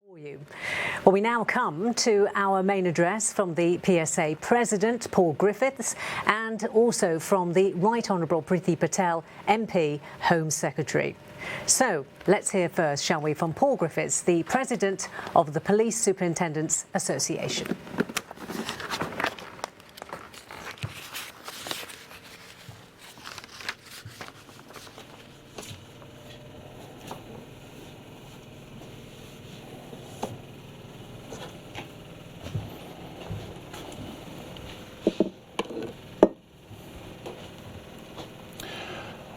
For you. Well, we now come to our main address from the PSA President, Paul Griffiths, and also from the Right Honourable Priti Patel, MP, Home Secretary. So let's hear first, shall we, from Paul Griffiths, the President of the Police Superintendents Association.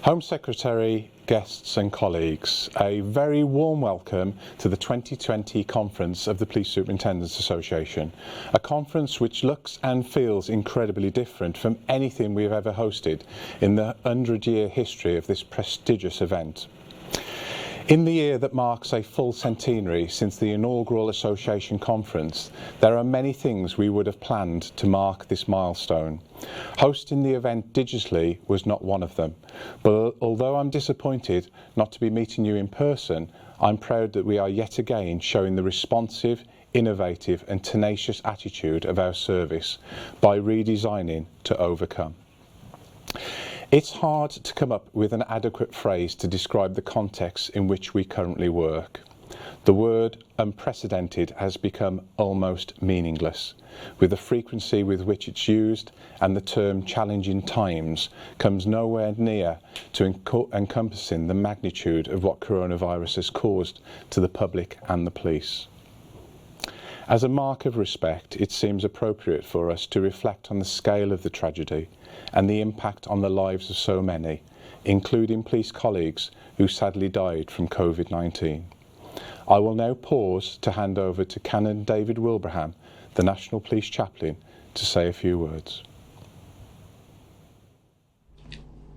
Home Secretary, guests and colleagues, a very warm welcome to the 2020 conference of the Police Superintendents Association, a conference which looks and feels incredibly different from anything we have ever hosted in the 100-year history of this prestigious event. In the year that marks a full centenary since the inaugural association conference, there are many things we would have planned to mark this milestone. Hosting the event digitally was not one of them, but although I'm disappointed not to be meeting you in person, I'm proud that we are yet again showing the responsive, innovative and tenacious attitude of our service by redesigning to overcome. It's hard to come up with an adequate phrase to describe the context in which we currently work. The word unprecedented has become almost meaningless, with the frequency with which it's used, and the term challenging times comes nowhere near to encompassing the magnitude of what coronavirus has caused to the public and the police. As a mark of respect, it seems appropriate for us to reflect on the scale of the tragedy and the impact on the lives of so many, including police colleagues who sadly died from COVID-19. I will now pause to hand over to Canon David Wilbraham, the National Police Chaplain, to say a few words.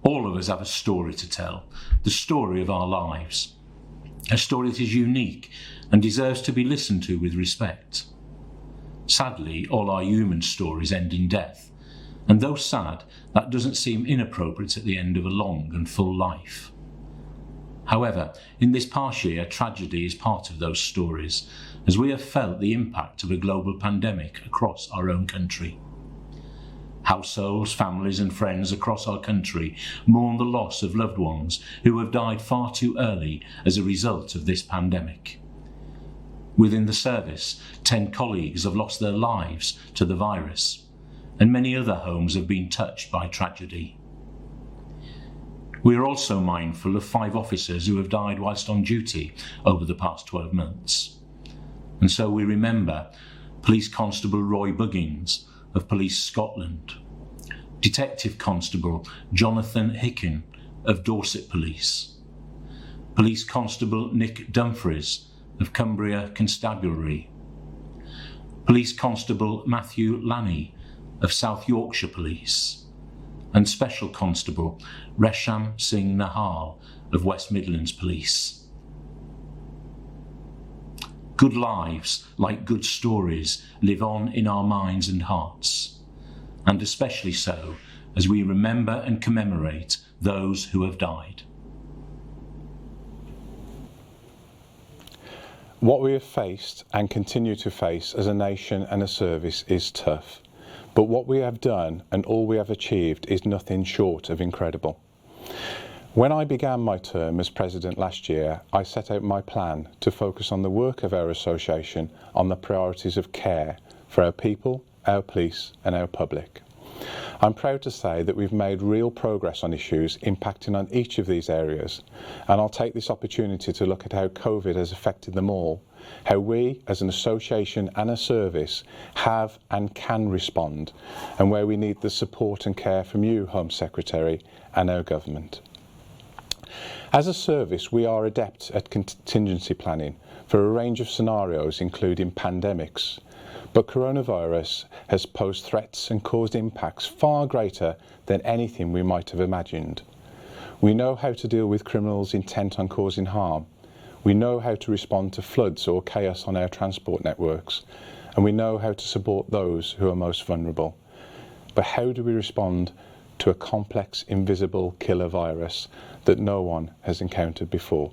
All of us have a story to tell, the story of our lives. A story that is unique and deserves to be listened to with respect. Sadly, all our human stories end in death, and though sad, that doesn't seem inappropriate at the end of a long and full life. However, in this past year, tragedy is part of those stories, as we have felt the impact of a global pandemic across our own country. Households, families and friends across our country mourn the loss of loved ones who have died far too early as a result of this pandemic. Within the service, 10 colleagues have lost their lives to the virus, and many other homes have been touched by tragedy. We are also mindful of 5 officers who have died whilst on duty over the past 12 months. And so we remember Police Constable Roy Buggins of Police Scotland, Detective Constable Jonathan HICKEN of Dorset Police, Police Constable Nick Dumfries of Cumbria Constabulary, Police Constable Matthew LANNIE of South Yorkshire Police, and Special Constable RESHAM SINGH NAHAL of West Midlands Police. Good lives, like good stories, live on in our minds and hearts, and especially so as we remember and commemorate those who have died. What we have faced and continue to face as a nation and a service is tough. But what we have done and all we have achieved is nothing short of incredible. When I began my term as President last year, I set out my plan to focus on the work of our association on the priorities of care for our people, our police and our public. I'm proud to say that we've made real progress on issues impacting on each of these areas, and I'll take this opportunity to look at how COVID has affected them all, how we as an association and a service have and can respond, and where we need the support and care from you, Home Secretary, and our government. As a service, we are adept at contingency planning for a range of scenarios, including pandemics. But coronavirus has posed threats and caused impacts far greater than anything we might have imagined. We know how to deal with criminals intent on causing harm. We know how to respond to floods or chaos on our transport networks. And we know how to support those who are most vulnerable. But how do we respond to a complex, invisible killer virus that no one has encountered before?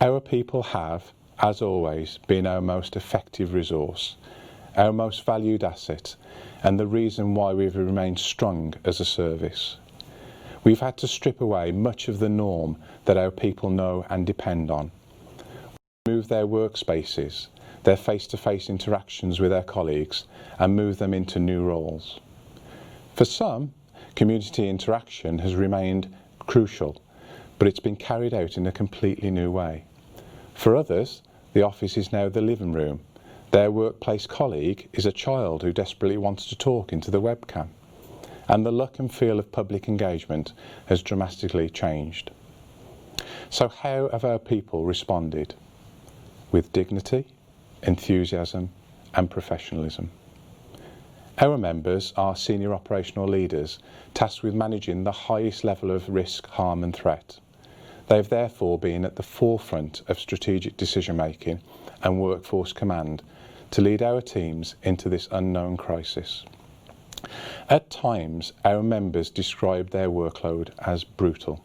Our people have as always, been our most effective resource, our most valued asset, and the reason why we've remained strong as a service. We've had to strip away much of the norm that our people know and depend on. Move their workspaces, their face-to-face interactions with their colleagues, and move them into new roles. For some, community interaction has remained crucial, but it's been carried out in a completely new way. For others, the office is now the living room. Their workplace colleague is a child who desperately wants to talk into the webcam. And the look and feel of public engagement has dramatically changed. So how have our people responded? With dignity, enthusiasm and professionalism. Our members are senior operational leaders tasked with managing the highest level of risk, harm and threat. They have therefore been at the forefront of strategic decision making and workforce command to lead our teams into this unknown crisis. At times, our members described their workload as brutal.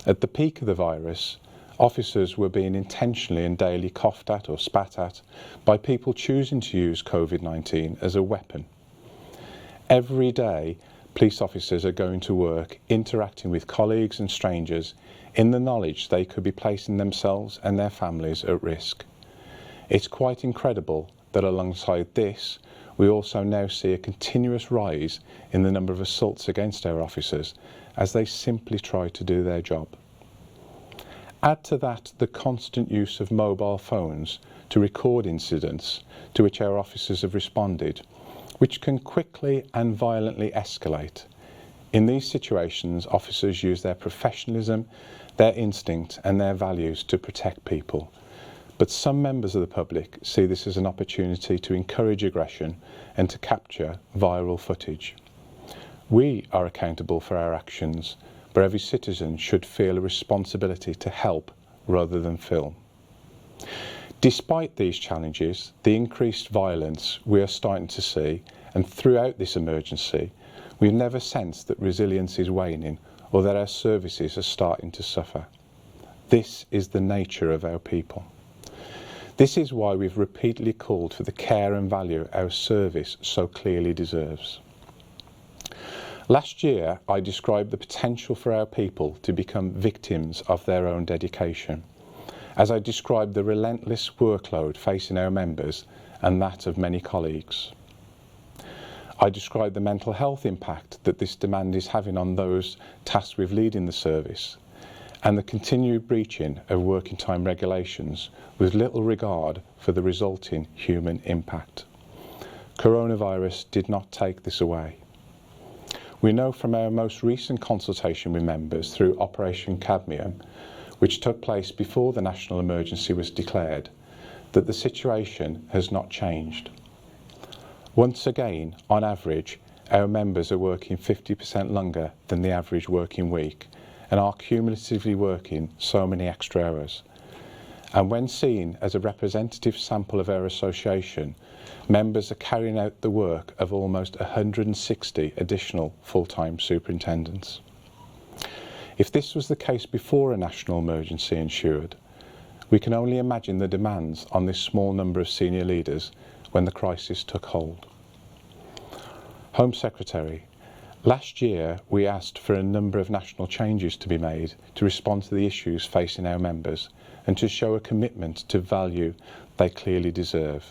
At the peak of the virus, officers were being intentionally and daily coughed at or spat at by people choosing to use COVID-19 as a weapon. Every day, police officers are going to work, interacting with colleagues and strangers in the knowledge they could be placing themselves and their families at risk. It's quite incredible that alongside this, we also now see a continuous rise in the number of assaults against our officers as they simply try to do their job. Add to that the constant use of mobile phones to record incidents to which our officers have responded, which can quickly and violently escalate. In these situations, officers use their professionalism, their instinct and their values to protect people. But some members of the public see this as an opportunity to encourage aggression and to capture viral footage. We are accountable for our actions, but every citizen should feel a responsibility to help rather than film. Despite these challenges, the increased violence we are starting to see, and throughout this emergency, we've never sensed that resilience is waning or that our services are starting to suffer. This is the nature of our people. This is why we've repeatedly called for the care and value our service so clearly deserves. Last year, I described the potential for our people to become victims of their own dedication, as I described the relentless workload facing our members and that of many colleagues. I described the mental health impact that this demand is having on those tasked with leading the service, and the continued breaching of working time regulations with little regard for the resulting human impact. Coronavirus did not take this away. We know from our most recent consultation with members through Operation Cadmium, which took place before the national emergency was declared, that the situation has not changed. Once again, on average, our members are working 50% longer than the average working week, and are cumulatively working so many extra hours. And when seen as a representative sample of our association, members are carrying out the work of almost 160 additional full-time superintendents. If this was the case before a national emergency ensued, we can only imagine the demands on this small number of senior leaders when the crisis took hold. Home Secretary, last year we asked for a number of national changes to be made to respond to the issues facing our members and to show a commitment to value they clearly deserve.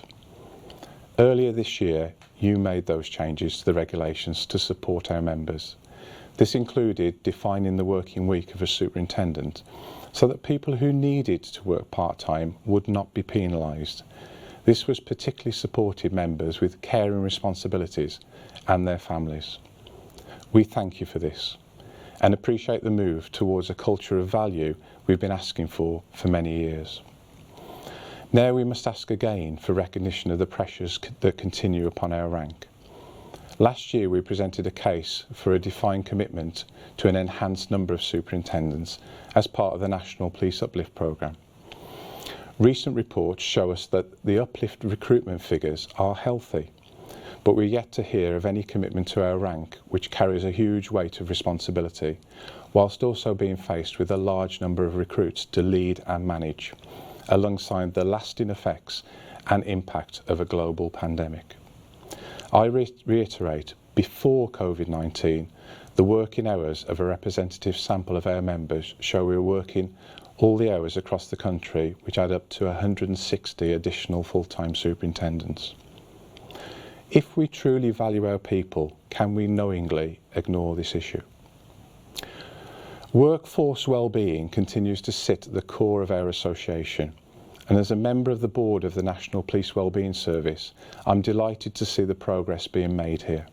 Earlier this year, you made those changes to the regulations to support our members. This included defining the working week of a superintendent so that people who needed to work part-time would not be penalised. This was particularly supported members with caring responsibilities and their families. We thank you for this and appreciate the move towards a culture of value we've been asking for many years. Now we must ask again for recognition of the pressures that continue upon our rank. Last year we presented a case for a defined commitment to an enhanced number of superintendents as part of the National Police Uplift Programme. Recent reports show us that the uplift recruitment figures are healthy, but we're yet to hear of any commitment to our rank, which carries a huge weight of responsibility, whilst also being faced with a large number of recruits to lead and manage, alongside the lasting effects and impact of a global pandemic. I reiterate, before COVID-19, the working hours of a representative sample of our members show we were working all the hours across the country, which add up to 160 additional full-time superintendents. If we truly value our people, can we knowingly ignore this issue? Workforce wellbeing continues to sit at the core of our association, and as a member of the board of the National Police Wellbeing Service, I'm delighted to see the progress being made here.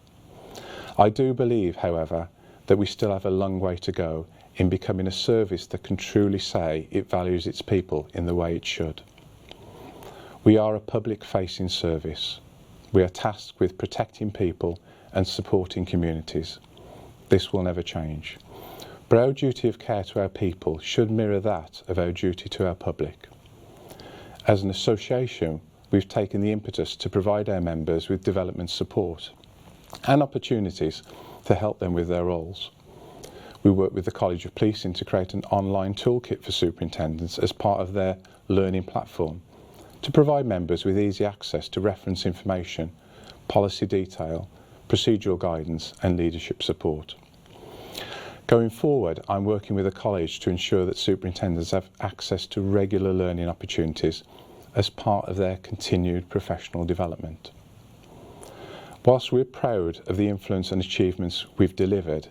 I do believe, however, that we still have a long way to go in becoming a service that can truly say it values its people in the way it should. We are a public-facing service. We are tasked with protecting people and supporting communities. This will never change. But our duty of care to our people should mirror that of our duty to our public. As an association, we've taken the impetus to provide our members with development support and opportunities to help them with their roles. We work with the College of Policing to create an online toolkit for superintendents as part of their learning platform to provide members with easy access to reference information, policy detail, procedural guidance and leadership support. Going forward, I'm working with the college to ensure that superintendents have access to regular learning opportunities as part of their continued professional development. Whilst we're proud of the influence and achievements we've delivered,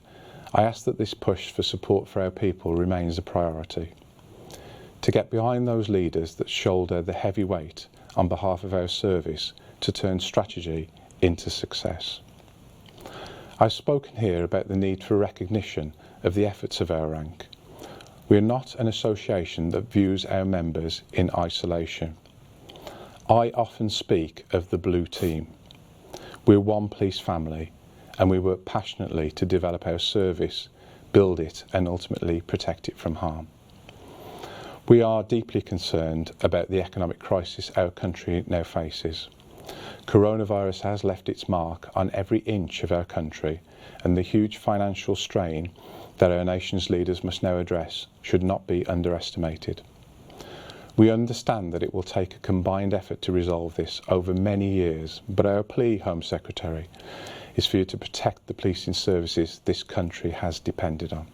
I ask that this push for support for our people remains a priority. To get behind those leaders that shoulder the heavy weight on behalf of our service to turn strategy into success. I've spoken here about the need for recognition of the efforts of our rank. We are not an association that views our members in isolation. I often speak of the blue team. We're one police family, and we work passionately to develop our service, build it and ultimately protect it from harm. We are deeply concerned about the economic crisis our country now faces. Coronavirus has left its mark on every inch of our country, and the huge financial strain that our nation's leaders must now address should not be underestimated. We understand that it will take a combined effort to resolve this over many years, but our plea, Home Secretary, is for you to protect the policing services this country has depended on.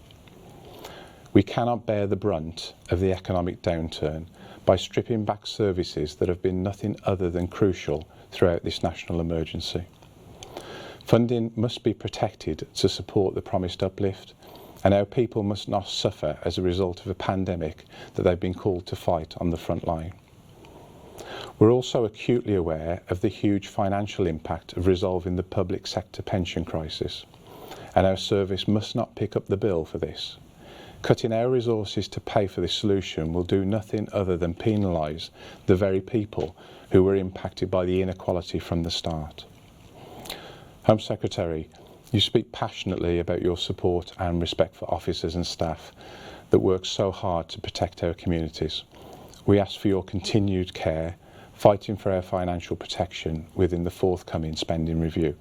We cannot bear the brunt of the economic downturn by stripping back services that have been nothing other than crucial throughout this national emergency. Funding must be protected to support the promised uplift, and our people must not suffer as a result of a pandemic that they've been called to fight on the front line. We're also acutely aware of the huge financial impact of resolving the public sector pension crisis, and our service must not pick up the bill for this. Cutting our resources to pay for this solution will do nothing other than penalise the very people who were impacted by the inequality from the start. Home Secretary, you speak passionately about your support and respect for officers and staff that work so hard to protect our communities. We ask for your continued care, fighting for our financial protection within the forthcoming spending review.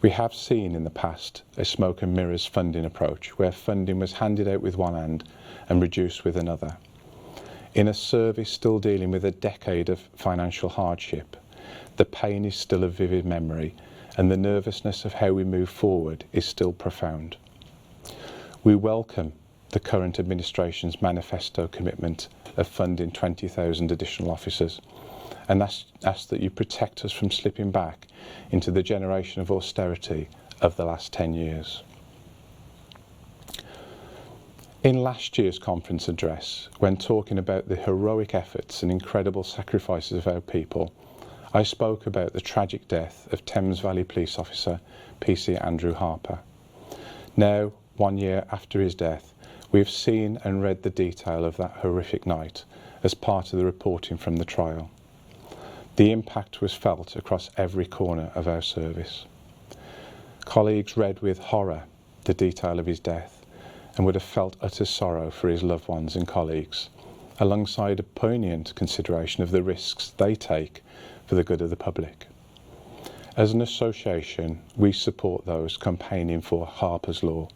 We have seen in the past a smoke and mirrors funding approach where funding was handed out with one hand and reduced with another. In a service still dealing with a decade of financial hardship, the pain is still a vivid memory and the nervousness of how we move forward is still profound. We welcome the current administration's manifesto commitment of funding 20,000 additional officers and ask that you protect us from slipping back into the generation of austerity of the last 10 years. In last year's conference address, when talking about the heroic efforts and incredible sacrifices of our people, I spoke about the tragic death of Thames Valley Police Officer PSA Andrew Harper. Now, 1 year after his death, we have seen and read the detail of that horrific night as part of the reporting from the trial. The impact was felt across every corner of our service. Colleagues read with horror the detail of his death and would have felt utter sorrow for his loved ones and colleagues, alongside a poignant consideration of the risks they take for the good of the public. As an association, we support those campaigning for Harper's Law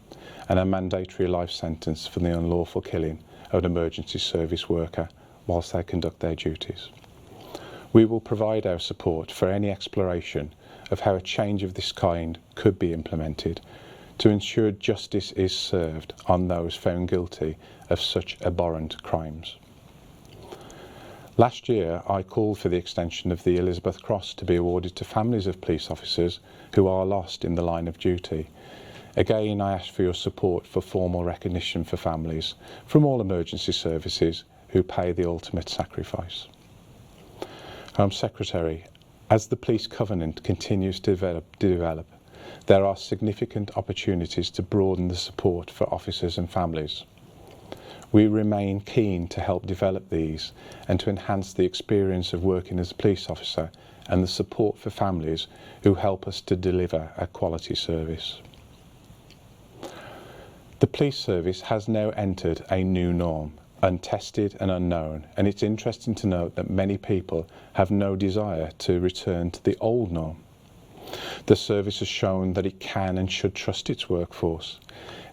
and a mandatory life sentence for the unlawful killing of an emergency service worker whilst they conduct their duties. We will provide our support for any exploration of how a change of this kind could be implemented to ensure justice is served on those found guilty of such abhorrent crimes. Last year, I called for the extension of the Elizabeth Cross to be awarded to families of police officers who are lost in the line of duty. Again, I asked for your support for formal recognition for families from all emergency services who pay the ultimate sacrifice. Home Secretary, as the Police Covenant continues to develop, there are significant opportunities to broaden the support for officers and families. We remain keen to help develop these and to enhance the experience of working as a police officer and the support for families who help us to deliver a quality service. The police service has now entered a new norm, untested and unknown, and it's interesting to note that many people have no desire to return to the old norm. The service has shown that it can and should trust its workforce,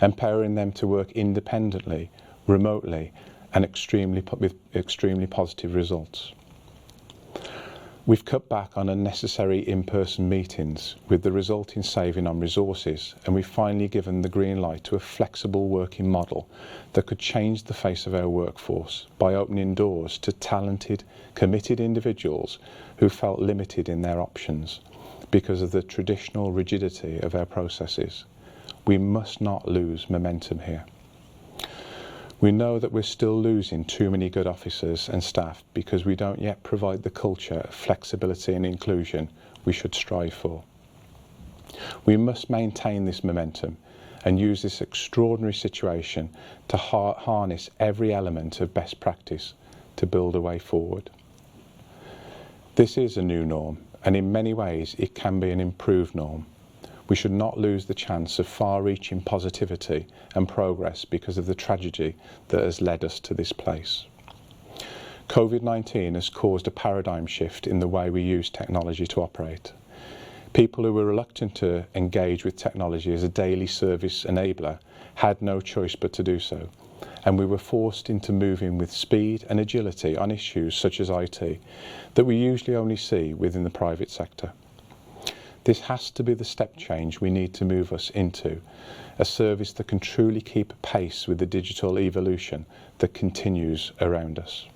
empowering them to work independently, remotely, and with extremely positive results. We've cut back on unnecessary in-person meetings with the resulting saving on resources, and we've finally given the green light to a flexible working model that could change the face of our workforce by opening doors to talented, committed individuals who felt limited in their options because of the traditional rigidity of our processes. We must not lose momentum here. We know that we're still losing too many good officers and staff because we don't yet provide the culture of flexibility and inclusion we should strive for. We must maintain this momentum and use this extraordinary situation to harness every element of best practice to build a way forward. This is a new norm, and in many ways it can be an improved norm. We should not lose the chance of far-reaching positivity and progress because of the tragedy that has led us to this place. COVID-19 has caused a paradigm shift in the way we use technology to operate. People who were reluctant to engage with technology as a daily service enabler had no choice but to do so, and we were forced into moving with speed and agility on issues such as IT that we usually only see within the private sector. This has to be the step change we need to move us into, a service that can truly keep pace with the digital evolution that continues around us.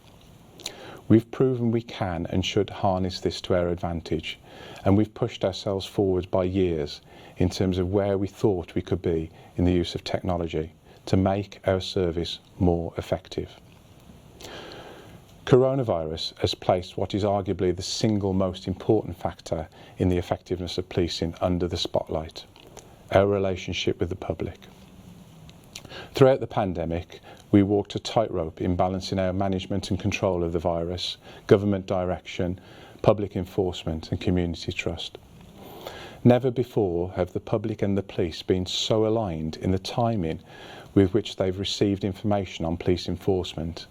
We've proven we can and should harness this to our advantage, and we've pushed ourselves forward by years in terms of where we thought we could be in the use of technology to make our service more effective. Coronavirus has placed what is arguably the single most important factor in the effectiveness of policing under the spotlight: our relationship with the public. Throughout the pandemic, we walked a tightrope in balancing our management and control of the virus, government direction, public enforcement and community trust. Never before have the public and the police been so aligned in the timing with which they've received information on police enforcement,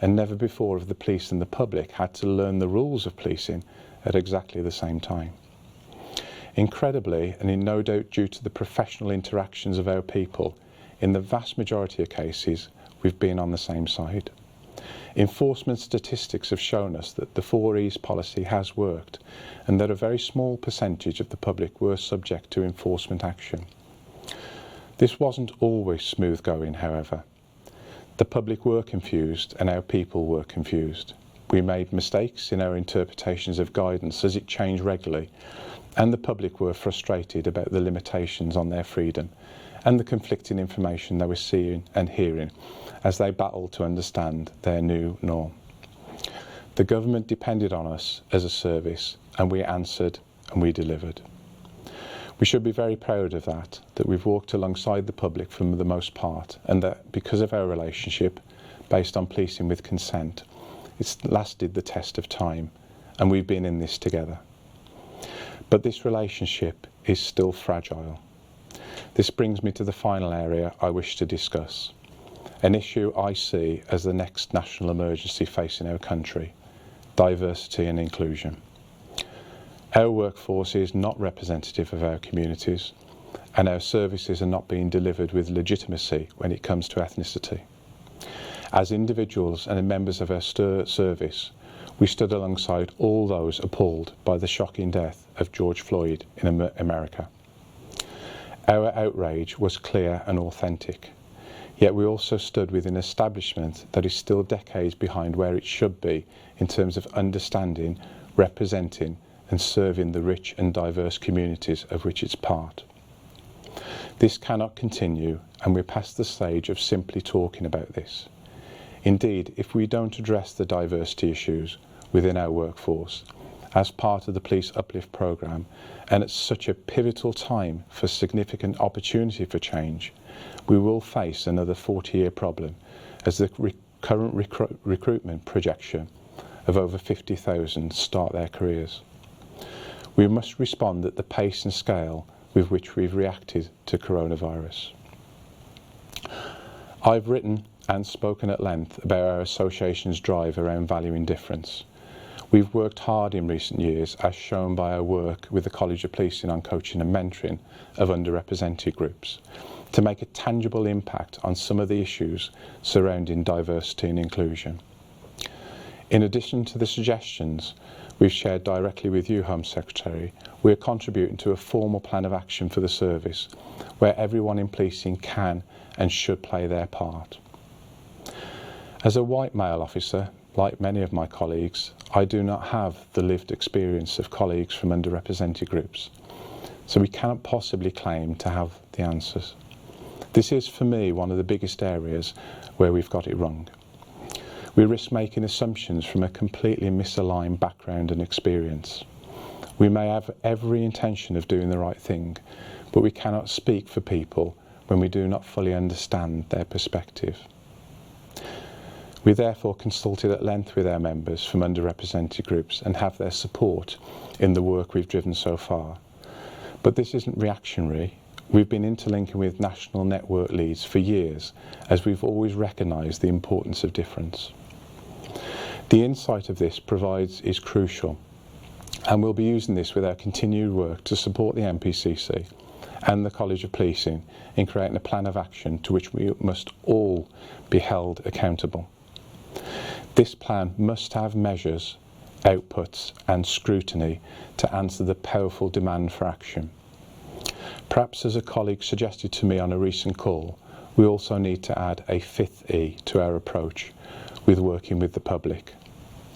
and never before have the police and the public had to learn the rules of policing at exactly the same time. Incredibly, and in no doubt due to the professional interactions of our people, in the vast majority of cases, we've been on the same side. Enforcement statistics have shown us that the 4E's policy has worked, and that a very small percentage of the public were subject to enforcement action. This wasn't always smooth going, however. The public were confused and our people were confused. We made mistakes in our interpretations of guidance as it changed regularly, and the public were frustrated about the limitations on their freedom and the conflicting information they were seeing and hearing as they battled to understand their new norm. The government depended on us as a service, and we answered and we delivered. We should be very proud of that we've walked alongside the public for the most part, and that because of our relationship, based on policing with consent, it's lasted the test of time, and we've been in this together. But this relationship is still fragile. This brings me to the final area I wish to discuss, an issue I see as the next national emergency facing our country: diversity and inclusion. Our workforce is not representative of our communities, and our services are not being delivered with legitimacy when it comes to ethnicity. As individuals and members of our service, we stood alongside all those appalled by the shocking death of George Floyd in America. Our outrage was clear and authentic, yet we also stood with an establishment that is still decades behind where it should be in terms of understanding, representing and serving the rich and diverse communities of which it's part. This cannot continue, and we're past the stage of simply talking about this. Indeed, if we don't address the diversity issues within our workforce as part of the Police Uplift programme, and at such a pivotal time for significant opportunity for change, we will face another 40-year problem as the current recruitment projection of over 50,000 start their careers. We must respond at the pace and scale with which we've reacted to coronavirus. I've written and spoken at length about our association's drive around valuing difference. We've worked hard in recent years, as shown by our work with the College of Policing on coaching and mentoring of underrepresented groups, to make a tangible impact on some of the issues surrounding diversity and inclusion. In addition to the suggestions we've shared directly with you, Home Secretary, we are contributing to a formal plan of action for the service where everyone in policing can and should play their part. As a white male officer, like many of my colleagues, I do not have the lived experience of colleagues from underrepresented groups, so we cannot possibly claim to have the answers. This is, for me, one of the biggest areas where we've got it wrong. We risk making assumptions from a completely misaligned background and experience. We may have every intention of doing the right thing, but we cannot speak for people when we do not fully understand their perspective. We therefore consulted at length with our members from underrepresented groups and have their support in the work we've driven so far. But this isn't reactionary. We've been interlinking with national network leads for years, as we've always recognised the importance of difference. The insight of this provides is crucial, and we'll be using this with our continued work to support the NPCC and the College of Policing in creating a plan of action to which we must all be held accountable. This plan must have measures, outputs and scrutiny to answer the powerful demand for action. Perhaps, as a colleague suggested to me on a recent call, we also need to add a fifth E to our approach with working with the public,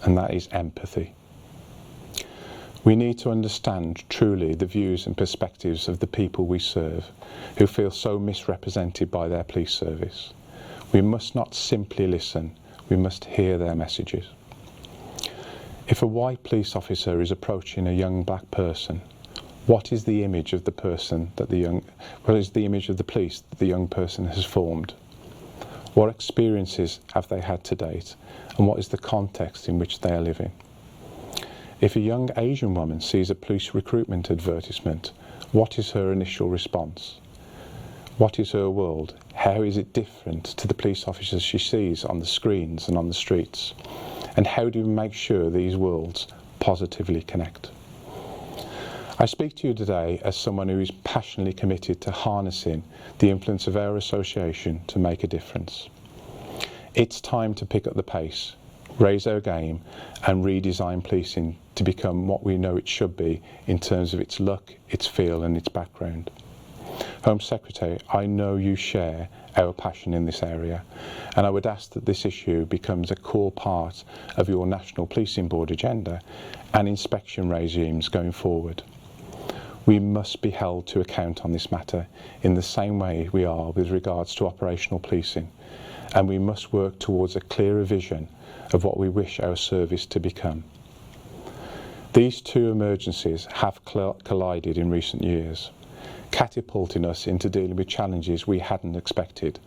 and that is empathy. We need to understand truly the views and perspectives of the people we serve who feel so misrepresented by their police service. We must not simply listen, we must hear their messages. If a white police officer is approaching a young black person, what is the image of the person that what is the image of the police that the young person has formed? What experiences have they had to date, and what is the context in which they are living? If a young Asian woman sees a police recruitment advertisement, what is her initial response? What is her world? How is it different to the police officers she sees on the screens and on the streets? And how do we make sure these worlds positively connect? I speak to you today as someone who is passionately committed to harnessing the influence of our association to make a difference. It's time to pick up the pace, raise our game and redesign policing to become what we know it should be in terms of its look, its feel and its background. Home Secretary, I know you share our passion in this area, and I would ask that this issue becomes a core part of your National Policing Board agenda and inspection regimes going forward. We must be held to account on this matter in the same way we are with regards to operational policing, and we must work towards a clearer vision of what we wish our service to become. These two emergencies have collided in recent years, catapulting us into dealing with challenges we hadn't expected,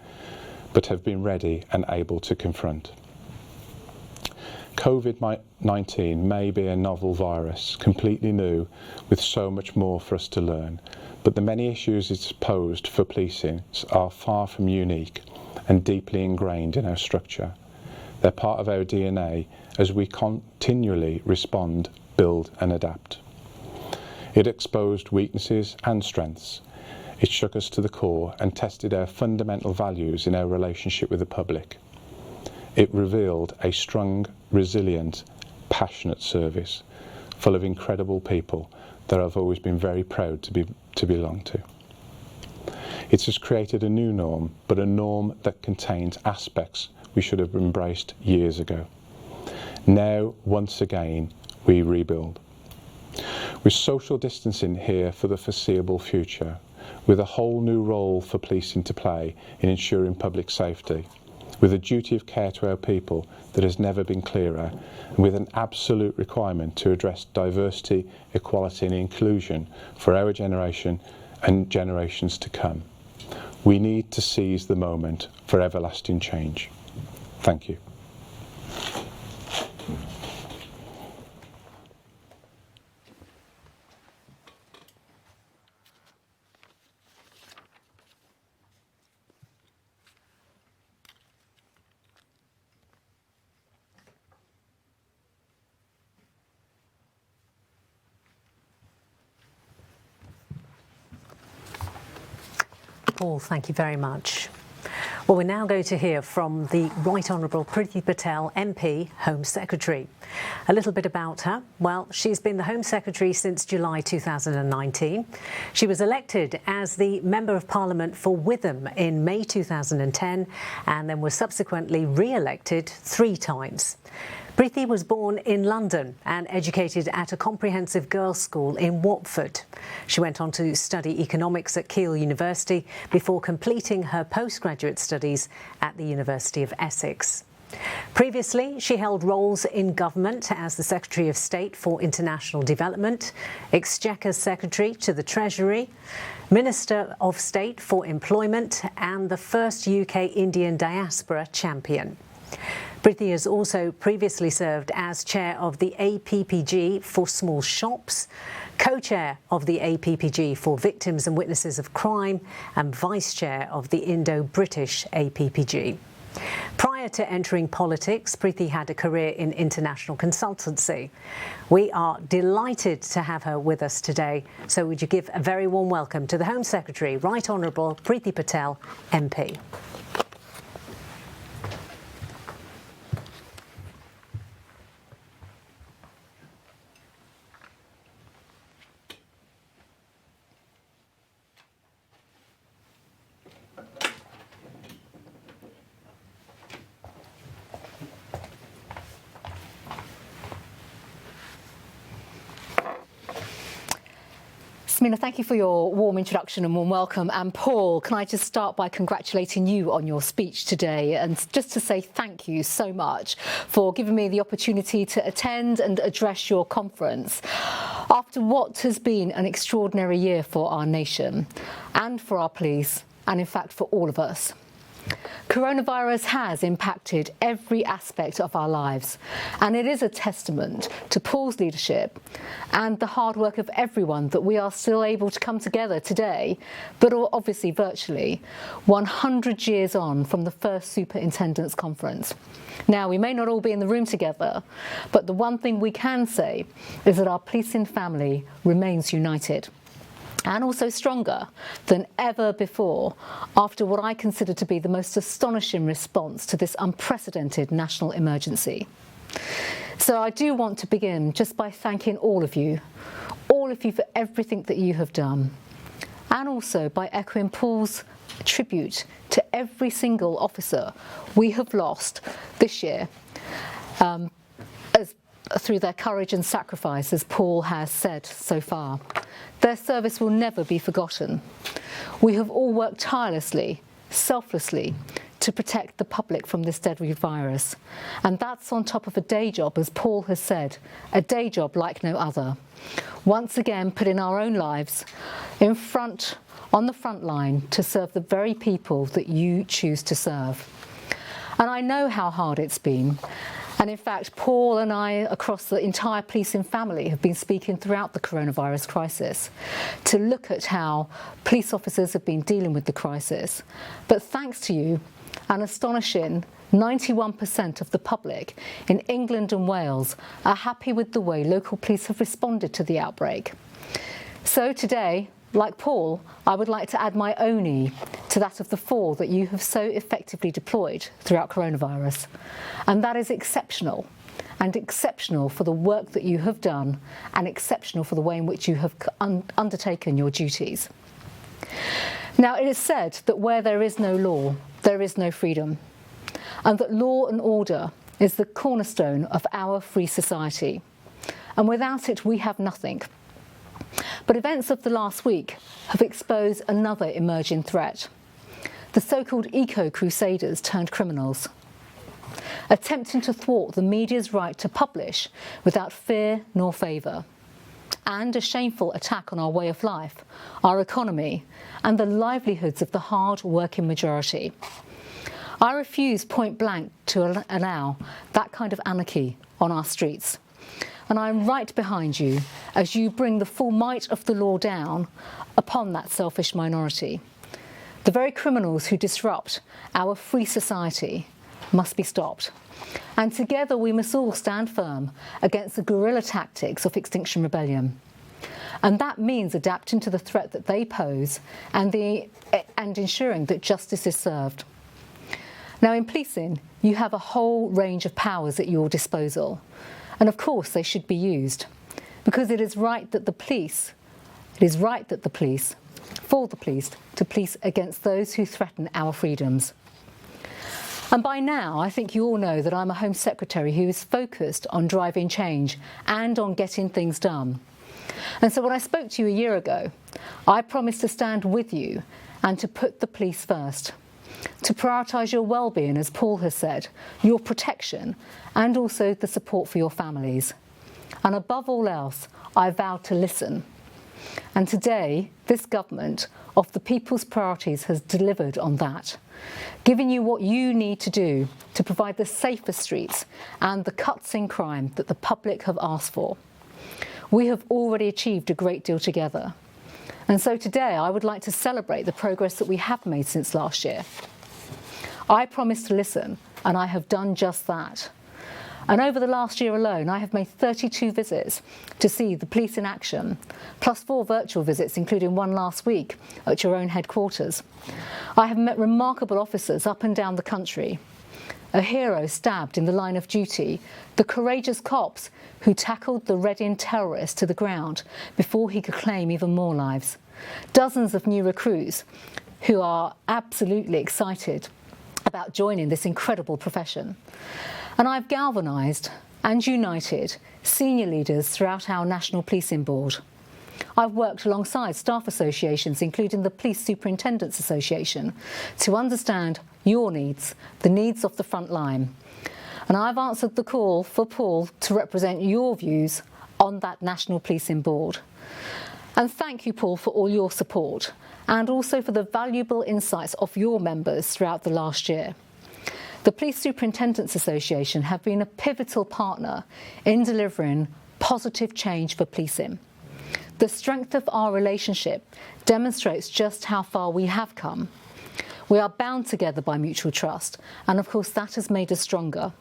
but have been ready and able to confront. COVID-19 may be a novel virus, completely new, with so much more for us to learn, but the many issues it's posed for policing are far from unique and deeply ingrained in our structure. They're part of our DNA as we continually respond, build and adapt. It exposed weaknesses and strengths. It shook us to the core and tested our fundamental values in our relationship with the public. it revealed a strong, resilient, passionate service full of incredible people that I've always been very proud to belong to. It has created a new norm, but a norm that contains aspects we should have embraced years ago. Now, once again, we rebuild. With social distancing here for the foreseeable future, with a whole new role for policing to play in ensuring public safety, with a duty of care to our people that has never been clearer, and with an absolute requirement to address diversity, equality and inclusion for our generation and generations to come. We need to seize the moment for everlasting change. Thank you. Paul, thank you very much. Well, we're now going to hear from the Right Honourable Priti Patel MP, Home Secretary. A little bit about her. Well, she's been the Home Secretary since July 2019. She was elected as the Member of Parliament for Witham in May 2010 and then was subsequently re-elected 3 times. Priti was born in London and educated at a comprehensive girls' school in Watford. She went on to study economics at Keele University before completing her postgraduate studies at the University of Essex. Previously, she held roles in government as the Secretary of State for International Development, Exchequer Secretary to the Treasury, Minister of State for Employment and the first UK Indian Diaspora Champion. Priti has also previously served as chair of the APPG for small shops, co-chair of the APPG for victims and witnesses of crime, and vice-chair of the Indo-British APPG. Prior to entering politics, Priti had a career in international consultancy. We are delighted to have her with us today, so would you give a very warm welcome to the Home Secretary, Right Honourable Priti Patel, MP. Smina, thank you for your warm introduction and warm welcome. And Paul, can I just start by congratulating you on your speech today and just to say thank you so much for giving me the opportunity to attend and address your conference after what has been an extraordinary year for our nation and for our police and in fact for all of us. Coronavirus has impacted every aspect of our lives, and it is a testament to Paul's leadership and the hard work of everyone that we are still able to come together today, but obviously virtually, 100 years on from the first Superintendents' Conference. Now, we may not all be in the room together, but the one thing we can say is that our policing family remains united. And also stronger than ever before after what I consider to be the most astonishing response to this unprecedented national emergency. So I do want to begin just by thanking all of you for everything that you have done, and also by echoing Paul's tribute to every single officer we have lost this year through their courage and sacrifice, as Paul has said so far. Their service will never be forgotten. We have all worked tirelessly, selflessly, to protect the public from this deadly virus. And that's on top of a day job, as Paul has said, a day job like no other. Once again, putting our own lives on the front line to serve the very people that you choose to serve. And I know how hard it's been. And in fact, Paul and I, across the entire policing family, have been speaking throughout the coronavirus crisis to look at how police officers have been dealing with the crisis. But thanks to you, an astonishing 91% of the public in England and Wales are happy with the way local police have responded to the outbreak. So today, like Paul, I would like to add my own E to that of the 4 that you have so effectively deployed throughout coronavirus. And that is exceptional, and exceptional for the work that you have done, and exceptional for the way in which you have undertaken your duties. Now, it is said that where there is no law, there is no freedom, and that law and order is the cornerstone of our free society. And without it, we have nothing. But events of the last week have exposed another emerging threat: the so-called eco-crusaders turned criminals, attempting to thwart the media's right to publish without fear nor favour, and a shameful attack on our way of life, our economy, and the livelihoods of the hard-working majority. I refuse point blank to allow that kind of anarchy on our streets. And I am right behind you as you bring the full might of the law down upon that selfish minority. The very criminals who disrupt our free society must be stopped. And together we must all stand firm against the guerrilla tactics of Extinction Rebellion. And that means adapting to the threat that they pose and ensuring that justice is served. Now, in policing, you have a whole range of powers at your disposal. And of course they should be used, because it is right that the police, for the police, to police against those who threaten our freedoms. And by now, I think you all know that I'm a Home Secretary who is focused on driving change and on getting things done. And so when I spoke to you a year ago, I promised to stand with you and to put the police first, to prioritise your well-being, as Paul has said, your protection, and also the support for your families. And above all else, I vowed to listen. And today, this government of the people's priorities has delivered on that, giving you what you need to do to provide the safer streets and the cuts in crime that the public have asked for. We have already achieved a great deal together. And so today I would like to celebrate the progress that we have made since last year. I promised to listen, and I have done just that. And over the last year alone, I have made 32 visits to see the police in action, plus 4 virtual visits, including one last week at your own headquarters. I have met remarkable officers up and down the country. A hero stabbed in the line of duty, the courageous cops who tackled the Reading terrorist to the ground before he could claim even more lives. Dozens of new recruits who are absolutely excited about joining this incredible profession. And I've galvanised and united senior leaders throughout our National Policing Board. I've worked alongside staff associations, including the Police Superintendents Association, to understand your needs, the needs of the front line. And I've answered the call for Paul to represent your views on that National Policing Board. And thank you, Paul, for all your support and also for the valuable insights of your members throughout the last year. The Police Superintendents Association have been a pivotal partner in delivering positive change for policing. The strength of our relationship demonstrates just how far we have come. We are bound together by mutual trust, and of course that has made us stronger.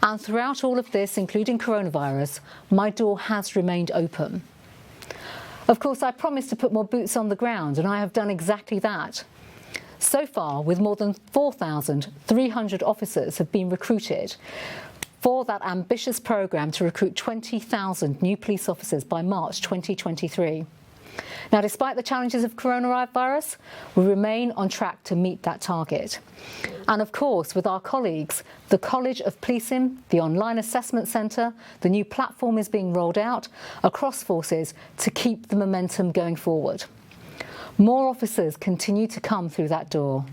And throughout all of this, including coronavirus, my door has remained open. Of course, I promised to put more boots on the ground, and I have done exactly that. So far, with more than 4,300 officers have been recruited for that ambitious programme to recruit 20,000 new police officers by March 2023. Now, despite the challenges of coronavirus, we remain on track to meet that target. And of course, with our colleagues, the College of Policing, the Online Assessment Centre, the new platform is being rolled out across forces to keep the momentum going forward. More officers continue to come through that door,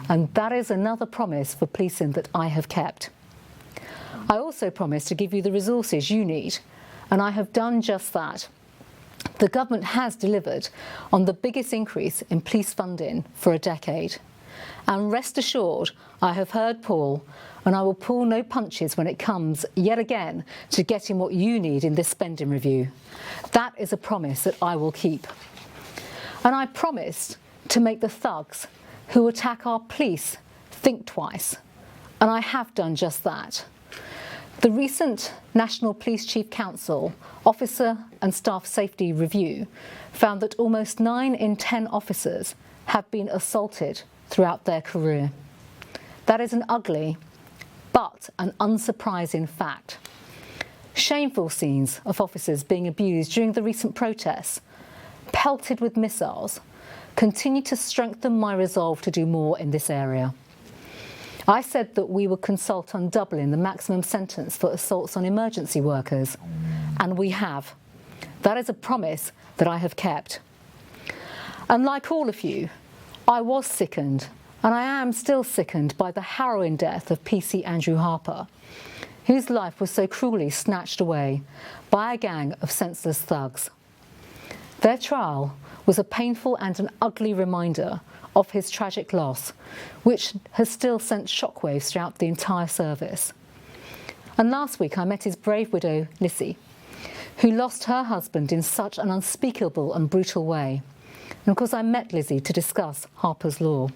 and that is another promise for policing that I have kept. I also promised to give you the resources you need, and I have done just that. The government has delivered on the biggest increase in police funding for a decade. And rest assured, I have heard Paul, and I will pull no punches when it comes, yet again, to getting what you need in this spending review. That is a promise that I will keep. And I promised to make the thugs who attack our police think twice. And I have done just that. The recent National Police Chief Council Officer and Staff Safety Review found that almost 9 in 10 officers have been assaulted throughout their career. That is an ugly but an unsurprising fact. Shameful scenes of officers being abused during the recent protests, pelted with missiles, continue to strengthen my resolve to do more in this area. I said that we would consult on doubling the maximum sentence for assaults on emergency workers, and we have. That is a promise that I have kept. And like all of you, I was sickened, and I am still sickened by the harrowing death of PC Andrew Harper, whose life was so cruelly snatched away by a gang of senseless thugs. Their trial was a painful and an ugly reminder of his tragic loss, which has still sent shockwaves throughout the entire service. And last week I met his brave widow, Lizzie, who lost her husband in such an unspeakable and brutal way. And of course I met Lizzie to discuss Harper's Law.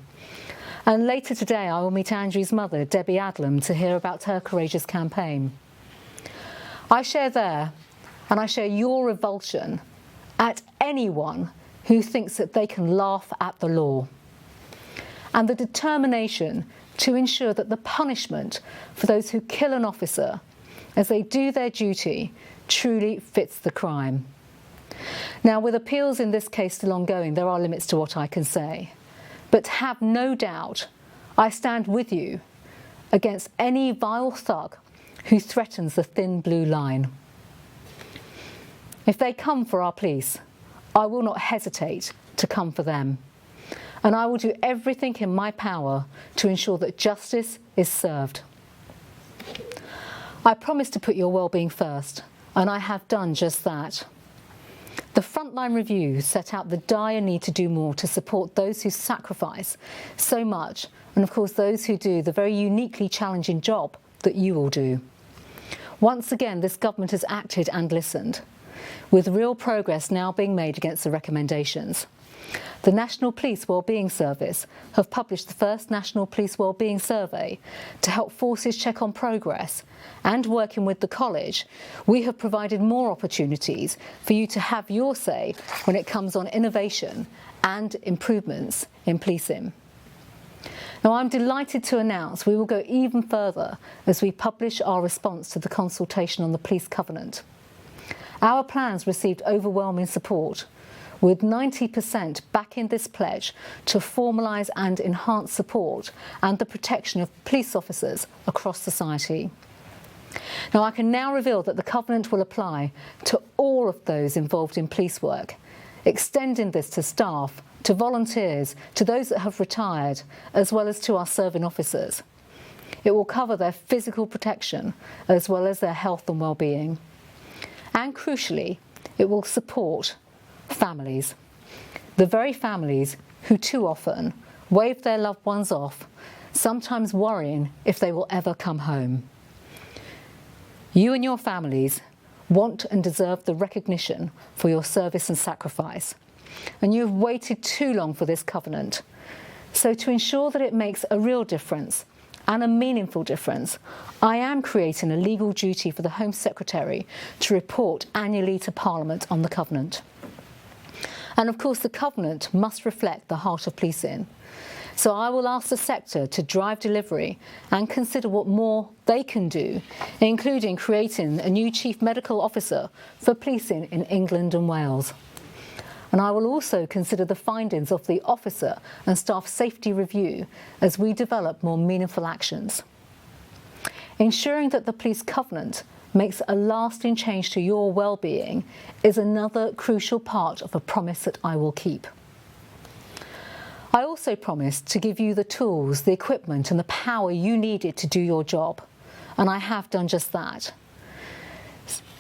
And later today I will meet Andrew's mother, Debbie Adlam, to hear about her courageous campaign. I share there, and I share your revulsion at anyone who thinks that they can laugh at the law, and the determination to ensure that the punishment for those who kill an officer as they do their duty truly fits the crime. Now, with appeals in this case still ongoing, there are limits to what I can say. But have no doubt, I stand with you against any vile thug who threatens the thin blue line. If they come for our police, I will not hesitate to come for them. And I will do everything in my power to ensure that justice is served. I promise to put your well-being first, and I have done just that. The Frontline Review set out the dire need to do more to support those who sacrifice so much, and of course those who do the very uniquely challenging job that you all do. Once again, this government has acted and listened, with real progress now being made against the recommendations. The National Police Wellbeing Service have published the first National Police Wellbeing Survey to help forces check on progress, and working with the college, we have provided more opportunities for you to have your say when it comes on innovation and improvements in policing. Now, I'm delighted to announce we will go even further as we publish our response to the consultation on the Police Covenant. Our plans received overwhelming support, with 90% backing this pledge to formalise and enhance support and the protection of police officers across society. Now, I can now reveal that the Covenant will apply to all of those involved in police work, extending this to staff, to volunteers, to those that have retired, as well as to our serving officers. It will cover their physical protection as well as their health and well-being. And crucially, it will support families, the very families who too often wave their loved ones off, sometimes worrying if they will ever come home. You and your families want and deserve the recognition for your service and sacrifice, and you have waited too long for this covenant. So to ensure that it makes a real difference and a meaningful difference, I am creating a legal duty for the Home Secretary to report annually to Parliament on the Covenant. And of course the Covenant must reflect the heart of policing. So I will ask the sector to drive delivery and consider what more they can do, including creating a new Chief Medical Officer for policing in England and Wales. And I will also consider the findings of the Officer and Staff Safety Review as we develop more meaningful actions. Ensuring that the Police Covenant makes a lasting change to your well-being is another crucial part of a promise that I will keep. I also promised to give you the tools, the equipment and the power you needed to do your job, and I have done just that.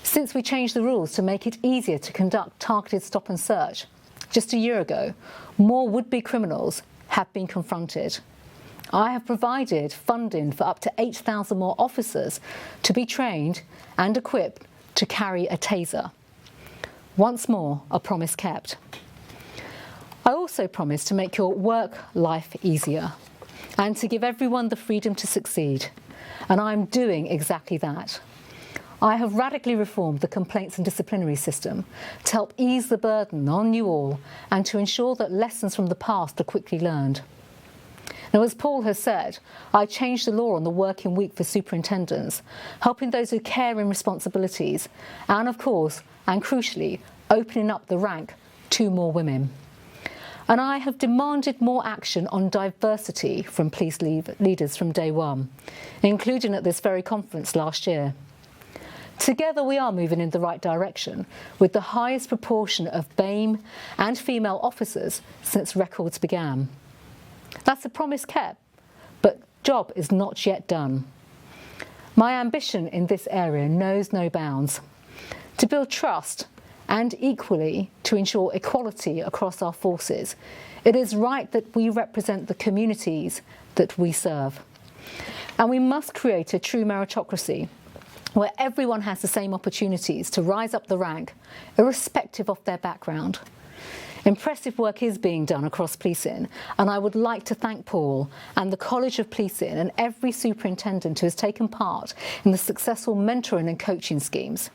Since we changed the rules to make it easier to conduct targeted stop and search just a year ago, more would-be criminals have been confronted. I have provided funding for up to 8,000 more officers to be trained and equipped to carry a taser. Once more, a promise kept. I also promised to make your work life easier and to give everyone the freedom to succeed. and I'm doing exactly that. I have radically reformed the complaints and disciplinary system to help ease the burden on you all and to ensure that lessons from the past are quickly learned. Now, as Paul has said, I changed the law on the working week for superintendents, helping those who care in responsibilities, and of course, and crucially, opening up the rank to more women. And I have demanded more action on diversity from police leaders from day one, including at this very conference last year. Together we are moving in the right direction, with the highest proportion of BAME and female officers since records began. That's a promise kept, but job is not yet done. My ambition in this area knows no bounds. To build trust and equally to ensure equality across our forces, it is right that we represent the communities that we serve. And we must create a true meritocracy where everyone has the same opportunities to rise up the rank, irrespective of their background. Impressive work is being done across policing, and I would like to thank Paul and the College of Policing and every superintendent who has taken part in the successful mentoring and coaching schemes.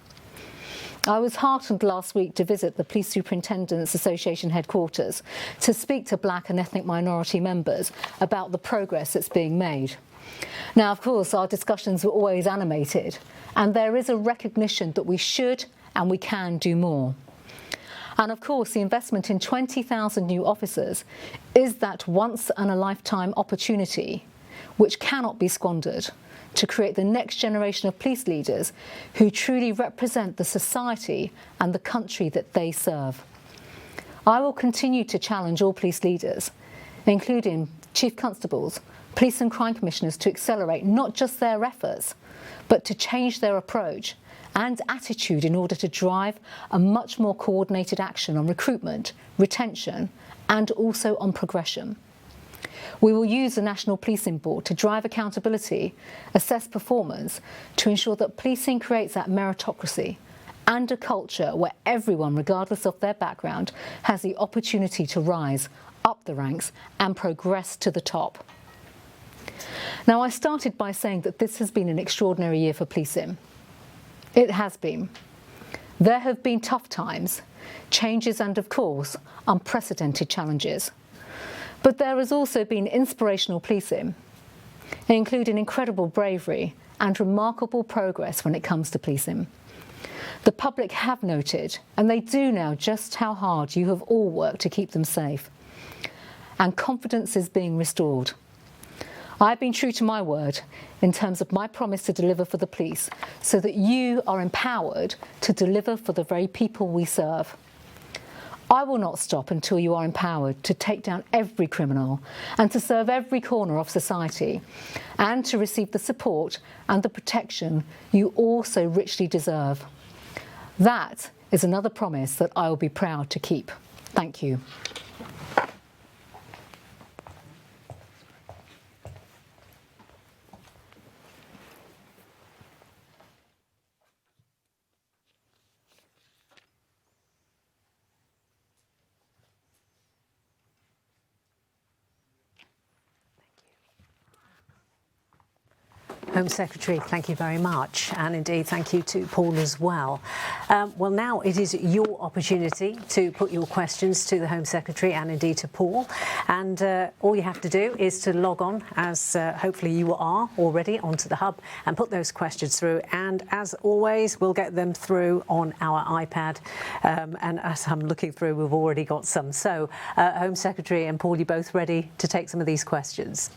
I was heartened last week to visit the Police Superintendents Association headquarters to speak to black and ethnic minority members about the progress that's being made. Now, of course, our discussions were always animated, and there is a recognition that we should and we can do more. And of course, the investment in 20,000 new officers is that once-in-a-lifetime opportunity, which cannot be squandered, to create the next generation of police leaders who truly represent the society and the country that they serve. I will continue to challenge all police leaders, including chief constables, police and crime commissioners, to accelerate not just their efforts, but to change their approach and attitude in order to drive a much more coordinated action on recruitment, retention, and also on progression. We will use the National Policing Board to drive accountability, assess performance, to ensure that policing creates that meritocracy and a culture where everyone, regardless of their background, has the opportunity to rise up the ranks and progress to the top. Now, I started by saying that this has been an extraordinary year for policing. It has been. There have been tough times, changes and, of course, unprecedented challenges. But there has also been inspirational policing, including incredible bravery and remarkable progress when it comes to policing. The public have noted, and they do now, just how hard you have all worked to keep them safe. And confidence is being restored. I've been true to my word in terms of my promise to deliver for the police, so that you are empowered to deliver for the very people we serve. I will not stop until you are empowered to take down every criminal and to serve every corner of society and to receive the support and the protection you all so richly deserve. That is another promise that I will be proud to keep. Thank you. Home Secretary, thank you very much, and indeed thank you to Paul as well. Well, now it is your opportunity to put your questions to the Home Secretary and indeed to Paul, and all you have to do is to log on, as hopefully you are already, onto the hub and put those questions through, and as always we'll get them through on our iPad, and as I'm looking through we've already got some. So Home Secretary and Paul, you both ready to take some of these questions?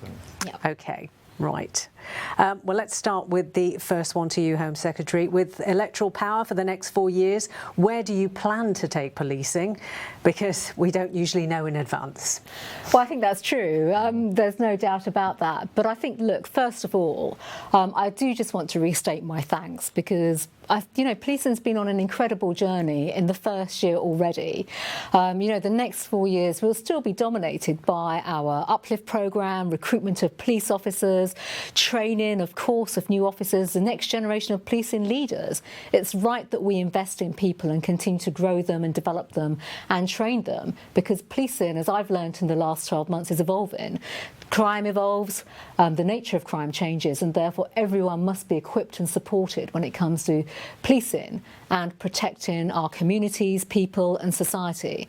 Yep. Okay. Right. Well, let's start with the first one to you, Home Secretary. With electoral power for the next 4 years, where do you plan to take policing? Because we don't usually know in advance. Well, I think that's true. There's no doubt about that. But I think, look, first of all, I do just want to restate my thanks, because policing's been on an incredible journey in the first year already. The next 4 years will still be dominated by our uplift programme, recruitment of police officers, training, of course, of new officers, the next generation of policing leaders. It's right that we invest in people and continue to grow them and develop them and train them, because policing, as I've learned in the last 12 months, is evolving. Crime evolves, the nature of crime changes, and therefore everyone must be equipped and supported when it comes to policing and protecting our communities, people and society.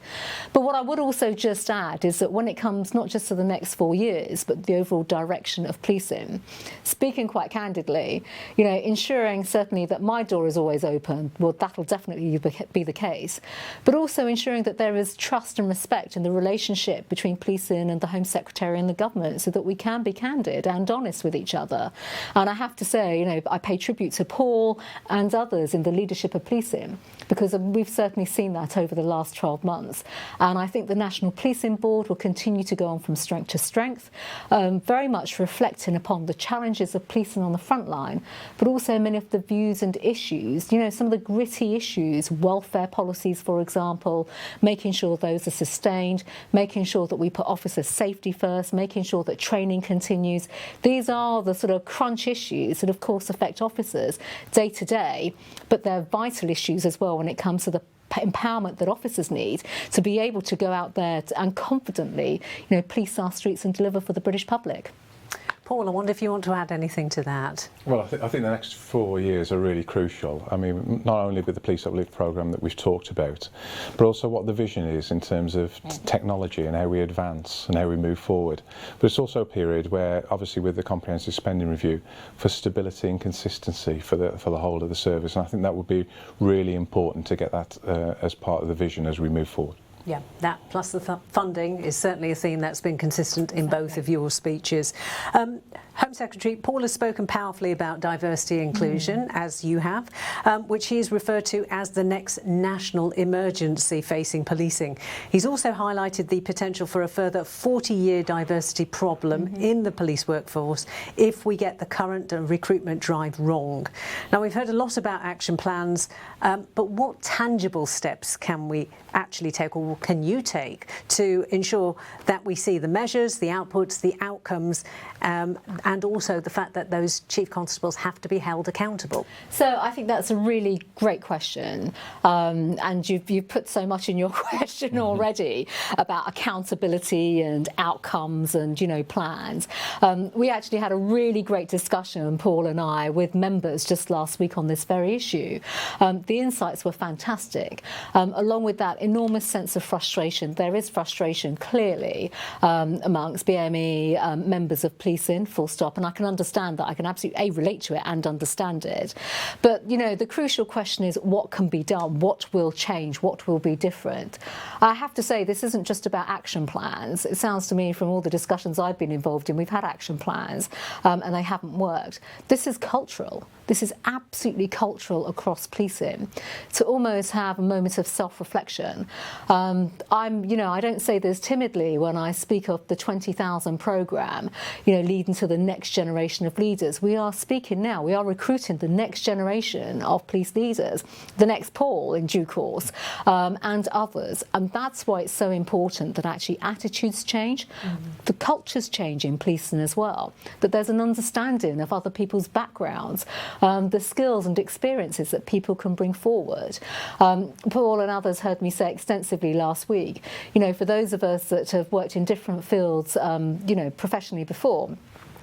But what I would also just add is that when it comes not just to the next 4 years, but the overall direction of policing, speaking quite candidly, ensuring certainly that my door is always open, well, that'll definitely be the case, but also ensuring that there is trust and respect in the relationship between policing and the Home Secretary and the government, so that we can be candid and honest with each other. And I have to say, I pay tribute to Paul and others in the leadership of policing, because we've certainly seen that over the last 12 months. And I think the National Policing Board will continue to go on from strength to strength, very much reflecting upon the challenges of policing on the front line, but also many of the views and issues, some of the gritty issues, welfare policies, for example, making sure those are sustained, making sure that we put officer safety first, making sure that training continues. These are the sort of crunch issues that, of course, affect officers day to day, but they're vital issues as well when it comes to the empowerment that officers need to be able to go out there and confidently, police our streets and deliver for the British public. Paul, I wonder if you want to add anything to that. Well, I think the next 4 years are really crucial. I mean, not only with the Police Uplift programme that we've talked about, but also what the vision is in terms of technology and how we advance and how we move forward. But it's also a period where, obviously, with the comprehensive spending review, for stability and consistency for the whole of the service. And I think that would be really important to get that as part of the vision as we move forward. Yeah, that plus the funding is certainly a theme that's been consistent in both of your speeches. Home Secretary, Paul has spoken powerfully about diversity and inclusion, as you have, which he has referred to as the next national emergency facing policing. He's also highlighted the potential for a further 40-year diversity problem in the police workforce if we get the current recruitment drive wrong. Now, we've heard a lot about action plans, but what tangible steps can we actually take, or can you take, to ensure that we see the measures, the outputs, the outcomes, and also the fact that those chief constables have to be held accountable? So I think that's a really great question, and you've put so much in your question already about accountability and outcomes and plans. We actually had a really great discussion, Paul and I, with members just last week on this very issue. The insights were fantastic. Along with that enormous sense of frustration, there is frustration clearly amongst BME members of policing, full stop, and I can understand that. I can absolutely relate to it and understand it. But the crucial question is what can be done, what will change, what will be different. I have to say, this isn't just about action plans. It sounds to me from all the discussions I've been involved in, we've had action plans and they haven't worked. This is cultural. This is absolutely cultural across policing, to almost have a moment of self-reflection. I don't say this timidly when I speak of the 20,000 programme, leading to the next generation of leaders. We are speaking now, we are recruiting the next generation of police leaders, the next Paul in due course, and others. And that's why it's so important that actually attitudes change, the cultures change in policing as well, that there's an understanding of other people's backgrounds, the skills and experiences that people can bring forward. Paul and others heard me say extensively last week, for those of us that have worked in different fields, professionally before,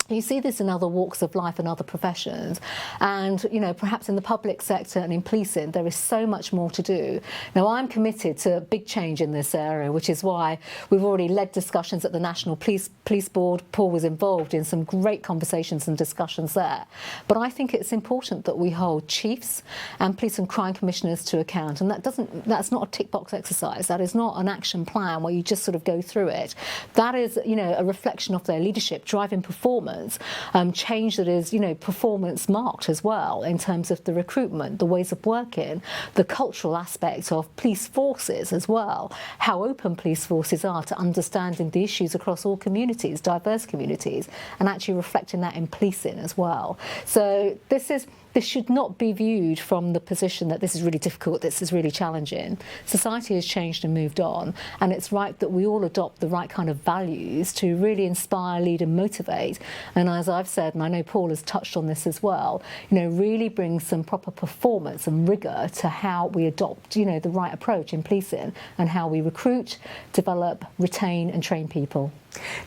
you see this in other walks of life and other professions, and perhaps in the public sector and in policing there is so much more to do. Now, I'm committed to big change in this area, which is why we've already led discussions at the National Police Board. Paul was involved in some great conversations and discussions there. But I think it's important that we hold chiefs and police and crime commissioners to account, and that's not a tick box exercise. That is not an action plan where you just sort of go through it. That is a reflection of their leadership, driving performance. Change that is, performance marked as well in terms of the recruitment, the ways of working, the cultural aspects of police forces as well, how open police forces are to understanding the issues across all communities, diverse communities, and actually reflecting that in policing as well. So this should not be viewed from the position that this is really difficult, this is really challenging. Society has changed and moved on, and it's right that we all adopt the right kind of values to really inspire, lead and motivate. And as I've said, and I know Paul has touched on this as well, really bring some proper performance and rigour to how we adopt, the right approach in policing and how we recruit, develop, retain and train people.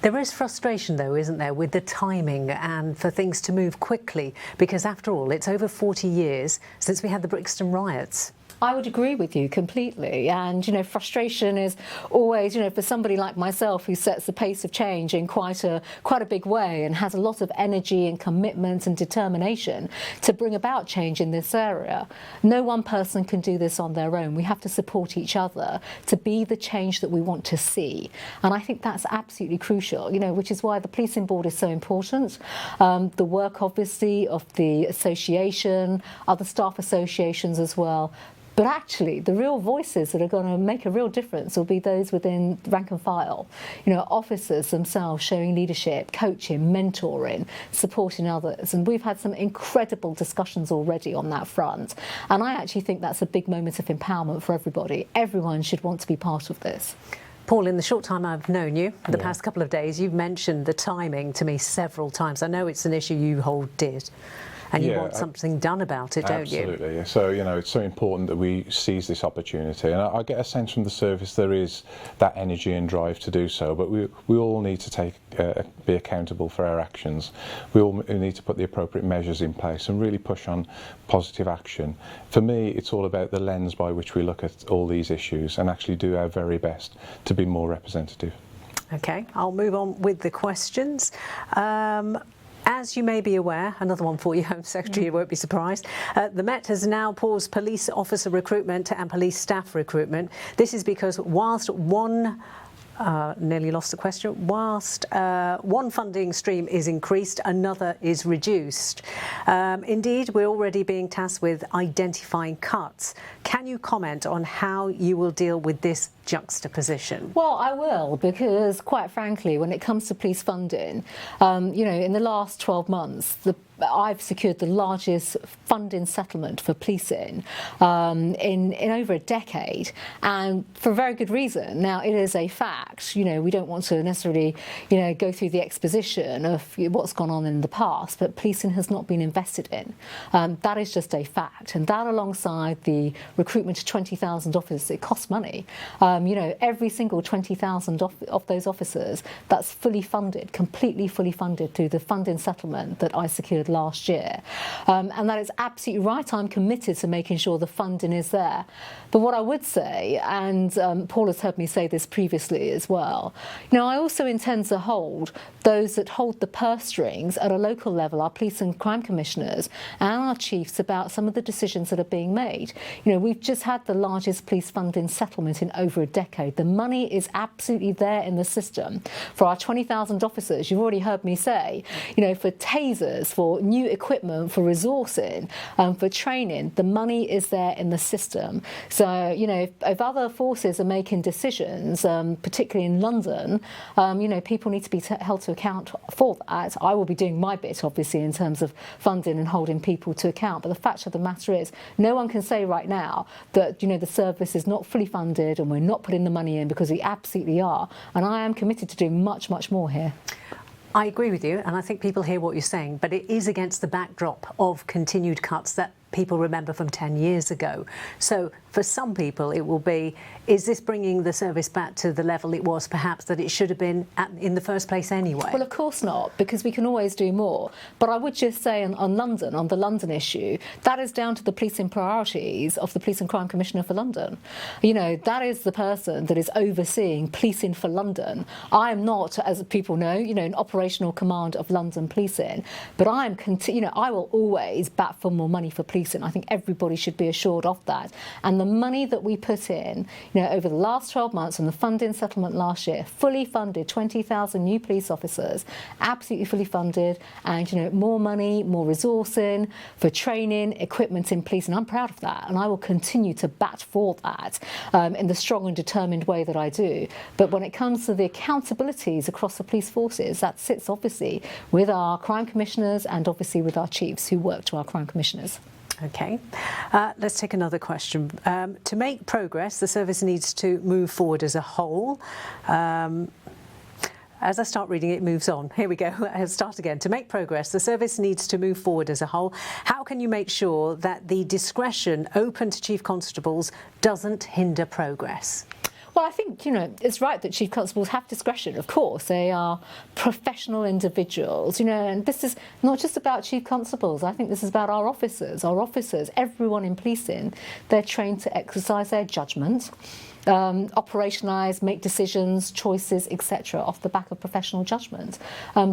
There is frustration, though, isn't there, with the timing and for things to move quickly, because after all, it's over 40 years since we had the Brixton riots. I would agree with you completely, and frustration is always, for somebody like myself who sets the pace of change in quite a big way and has a lot of energy and commitment and determination to bring about change in this area. No one person can do this on their own. We have to support each other to be the change that we want to see, and I think that's absolutely crucial. Which is why the policing board is so important. The work, obviously, of the association, other staff associations as well. But actually, the real voices that are going to make a real difference will be those within rank and file. Officers themselves showing leadership, coaching, mentoring, supporting others. And we've had some incredible discussions already on that front. And I actually think that's a big moment of empowerment for everybody. Everyone should want to be part of this. Paul, in the short time I've known you, the past couple of days, you've mentioned the timing to me several times. I know it's an issue you hold dear. And you want something done about it, don't you? Absolutely. So, it's so important that we seize this opportunity. And I get a sense from the service there is that energy and drive to do so, but we all need to be accountable for our actions. We all need to put the appropriate measures in place and really push on positive action. For me, it's all about the lens by which we look at all these issues and actually do our very best to be more representative. OK, I'll move on with the questions. As you may be aware, another one for you, Home Secretary, you won't be surprised, the Met has now paused police officer recruitment and police staff recruitment. This is because whilst one nearly lost the question. Whilst one funding stream is increased, another is reduced. Indeed, we're already being tasked with identifying cuts. Can you comment on how you will deal with this juxtaposition? Well, I will, because quite frankly, when it comes to police funding, in the last 12 months, I've secured the largest funding settlement for policing in over a decade, and for a very good reason. Now, it is a fact, we don't want to necessarily, go through the exposition of what's gone on in the past, but policing has not been invested in. That is just a fact, and that alongside the recruitment of 20,000 officers, it costs money. Every single 20,000 of those officers, that's fully funded, completely fully funded through the funding settlement that I secured last year. And that is absolutely right. I'm committed to making sure the funding is there. But what I would say, and Paul has heard me say this previously as well, I also intend to hold those that hold the purse strings at a local level, our police and crime commissioners and our chiefs, about some of the decisions that are being made. We've just had the largest police funding settlement in over a decade. The money is absolutely there in the system. For our 20,000 officers, you've already heard me say, for tasers, for new equipment, for resourcing, for training, the money is there in the system. So, if other forces are making decisions, particularly in London, people need to be held to account for that. I will be doing my bit, obviously, in terms of funding and holding people to account. But the fact of the matter is, no one can say right now that, the service is not fully funded and we're not putting the money in, because we absolutely are. And I am committed to doing much, much more here. I agree with you, and I think people hear what you're saying, but it is against the backdrop of continued cuts that people remember from 10 years ago. So for some people it will be, is this bringing the service back to the level it was perhaps that it should have been at in the first place anyway? Well, of course not, because we can always do more. But I would just say on the London issue, that is down to the policing priorities of the Police and Crime Commissioner for London. That is the person that is overseeing policing for London. I am not, as people know, in operational command of London policing, but I will always bat for more money for policing. I think everybody should be assured of that. And the money that we put in, over the last 12 months and the funding settlement last year, fully funded 20,000 new police officers, absolutely fully funded, and more money, more resourcing for training, equipment in police, and I'm proud of that. And I will continue to bat for that in the strong and determined way that I do. But when it comes to the accountabilities across the police forces, that sits obviously with our crime commissioners and obviously with our chiefs who work to our crime commissioners. OK. Let's take another question. To make progress, the service needs to move forward as a whole. As I start reading, it moves on. Here we go. I'll start again. To make progress, the service needs to move forward as a whole. How can you make sure that the discretion open to chief constables doesn't hinder progress? Well, I think, it's right that chief constables have discretion, of course. They are professional individuals, and this is not just about chief constables. I think this is about our officers, everyone in policing. They're trained to exercise their judgment, operationalise, make decisions, choices, etc., off the back of professional judgment.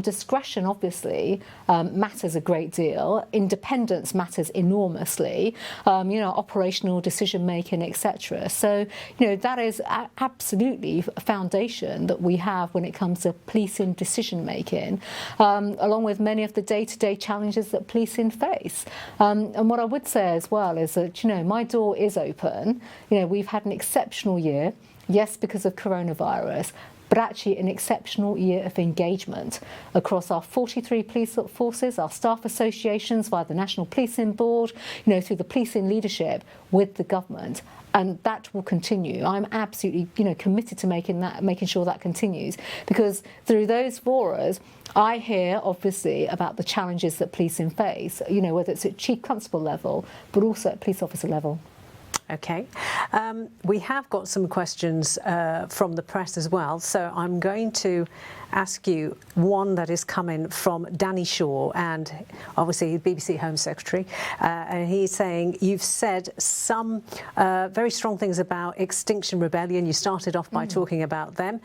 Discretion, obviously, matters a great deal. Independence matters enormously. Operational decision making, etc. So, that is absolutely a foundation that we have when it comes to policing decision making, along with many of the day-to-day challenges that policing face. And what I would say as well is that, my door is open. We've had an exceptional year, yes, because of coronavirus, but actually an exceptional year of engagement across our 43 police forces, our staff associations, via the National Policing Board, through the policing leadership with the government. And that will continue. I'm absolutely, committed to making sure that continues, because through those forums, I hear obviously about the challenges that policing face, whether it's at chief constable level, but also at police officer level. Okay. We have got some questions from the press as well, so I'm going to ask you one that is coming from Danny Shaw, and obviously BBC Home Secretary, and he's saying you've said some very strong things about Extinction Rebellion. You started off by talking about them,